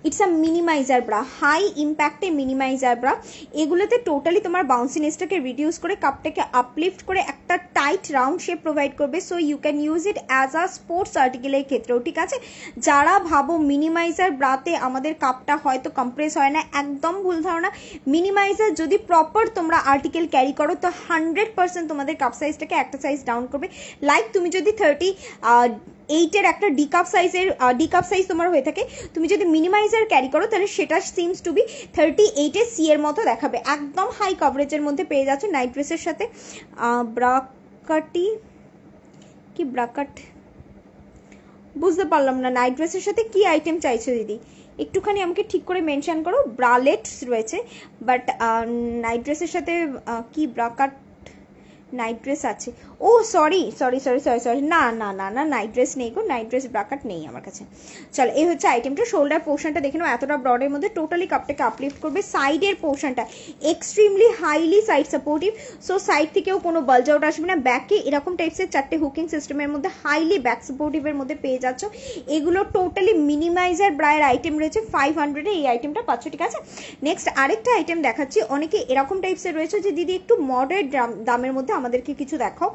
It's a minimizer bra, high ইম্প্যাক্টে মিনিমাইজার ব্রা। এগুলোতে টোটালি তোমার বাউন্সিনেসটাকে রিডিউস করে কাপটাকে আপলিফট করে একটা টাইট রাউন্ড শেপ প্রোভাইড করবে। So you can use it as a sports আর্টিকেলের ক্ষেত্রেও, ঠিক আছে। যারা ভাবো মিনিমাইজার ব্রাতে আমাদের কাপটা হয়তো কম্প্রেস হয় না, একদম ভুল ধারণা। মিনিমাইজার যদি প্রপার তোমরা আর্টিকেল ক্যারি করো তো 100% তোমাদের কাপ সাইজটাকে একটা সাইজ ডাউন করবে। লাইক তুমি যদি 38-এর একটা ডি কাপ সাইজ তোমার হয়ে থাকে, তুমি যদি মিনিমাইজার ক্যারি করো তাহলে সেটা সিমস টু বি 38-এর সি এর মতো দেখাবে। একদম হাই কভারেজের মধ্যে পেয়ে যাচ্ছে নাইট ড্রেসের সাথে। ব্রাকাটি কি ব্রাকাট বুঝতে পারলাম না, নাইট ড্রেসের সাথে কি আইটেম চাইছো দিদি, একটুখানি আমাকে ঠিক করে মেনশন করো। ব্রালেটস রয়েছে, বাট নাইট ড্রেসের সাথে কি ব্রাকাট নাইট ড্রেস আছে? ও সরি, না না না না, নাইট ড্রেস নেই গো, নাইট ড্রেস ব্রাকেট নেই আমার কাছে। চলো এই হচ্ছে আইটেমটা। শোল্ডার পোর্শনটা দেখে নাও এতটা ব্রডের মধ্যে টোটালি কাপটাকে আপলিফট করবে। সাইডের পোর্শনটা extremely highly side supportive, so side থেকেও কোনো বালজ আউট আসবে না। ব্যাকে এরকম টাইপসের 4টে হুকিং সিস্টেমের মধ্যে হাইলি ব্যাক সাপোর্টিভের মধ্যে পেয়ে যাচ্ছ। এগুলো টোটালি মিনিমাইজার ব্রায়ের আইটেম রয়েছে। 500-এ এই আইটেমটা পাচ্ছ, ঠিক আছে। নেক্সট আরেকটা আইটেম দেখাচ্ছি। অনেকে এরকম টাইপসের রয়েছে যে দিদি একটু মডারেট দামের মধ্যে আমাদেরকে কিছু দেখাও,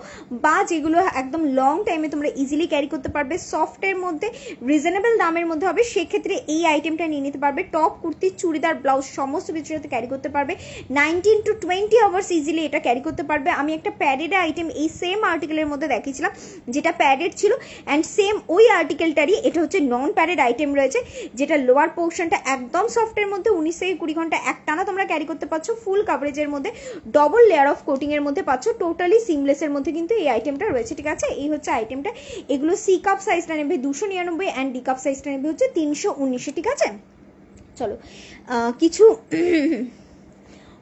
বা যেগুলো একদম লং টাইমে তোমরা ইজিলি ক্যারি করতে পারবে, সফটের মধ্যে রিজনেবল দামের মধ্যে হবে, সেক্ষেত্রে এই আইটেমটা নিয়ে নিতে পারবে। টপ, কুর্তি, চুড়িদার, ব্লাউজ সমস্ত কিছুর সাথে ক্যারি করতে পারবে। 19 to 20 আওয়ার্স ইজিলি এটা ক্যারি করতে পারবে। আমি একটা প্যাডেড আইটেম এই সেম আর্টিকেলের মধ্যে দেখিয়েছিলাম যেটা প্যাডেড ছিল, অ্যান্ড সেম ওই আর্টিকেলটারই এটা হচ্ছে নন প্যাডেড আইটেম রয়েছে, যেটা লোয়ার পোর্শনটা একদম সফটের মধ্যে 19 থেকে 20 ঘন্টা একটানা তোমরা ক্যারি করতে পারছো। ফুল কাভারেজের মধ্যে ডবল লেয়ার অফ কোটিং এর মধ্যে পাচ্ছ। টোটালি সিমলেসের মধ্যে কিন্তু এই আইটেমটা রয়েছে, ঠিক আছে। এই হচ্ছে আইটেমটা। এগুলো সি কাপ সাইজটা নেবে 299 অ্যান্ড ডি কাপ সাইজটা নেবে হচ্ছে 319, ঠিক আছে। চলো কিছু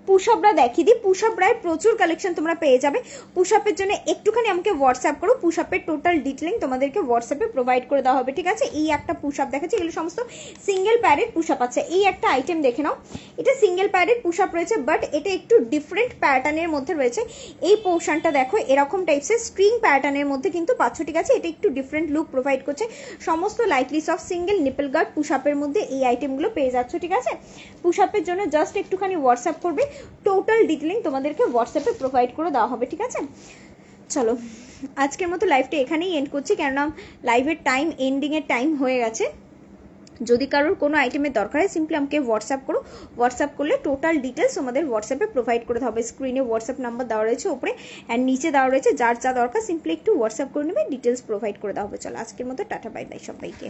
পুশআপরা দেখিয়ে দিই। পুশআপ ব্রায় প্রচুর কালেকশন তোমরা পেয়ে যাবে। পুশআপের জন্য একটুখানি আমাকে হোয়াটসঅ্যাপ করো, পুশআপের টোটাল ডিটেইলিং তোমাদেরকে হোয়াটসঅ্যাপে প্রোভাইড করে দেওয়া হবে, ঠিক আছে। এই একটা পুশআপ দেখাচ্ছি, এগুলো সমস্ত সিঙ্গেল প্যাডেড পুশআপ আছে। এই একটা আইটেম দেখে নাও, এটা সিঙ্গেল প্যাডেড পুশআপ রয়েছে, বাট এটা একটু ডিফারেন্ট প্যাটার্নের মধ্যে রয়েছে। এই পোর্শনটা দেখো এরকম টাইপসের স্ট্রিং প্যাটার্নের মধ্যে কিন্তু পাচ্ছ, ঠিক আছে। এটা একটু ডিফারেন্ট লুক প্রোভাইড করছে। সমস্ত lightly soft single nipple guard পুশআপের মধ্যে এই আইটেমগুলো পেয়ে যাচ্ছ, ঠিক আছে। পুশআপের জন্য জাস্ট একটুখানি হোয়াটসঅ্যাপ করবে, টোটাল ডিটেইলিং তোমাদেরকে হোয়াটসঅ্যাপে প্রোভাইড করে দেওয়া হবে, ঠিক আছে। চলো আজকের মতো লাইভটা এখানেই এন্ড করছি, কেননা লাইভের টাইম এন্ডিংয়ের টাইম হয়ে গেছে। যদি কারোর কোনো আইটেমের দরকার হয় সিম্পলি আমাকে হোয়াটসঅ্যাপ করো, হোয়াটসঅ্যাপ করলে টোটাল ডিটেলস আমাদের হোয়াটসঅ্যাপে প্রোভাইড করে দেওয়া হবে। স্ক্রিনে হোয়াটসঅ্যাপ নাম্বার দেওয়া রয়েছে ওপরে, অ্যান্ড নিচে দেওয়া রয়েছে, যার যা দরকার সিম্পলি একটু হোয়াটসঅ্যাপ করে নেবে, ডিটেলস প্রোভাইড করে দেওয়া হবে। চলো আজকের মতো টাটা, বাই বাই সবাইকে।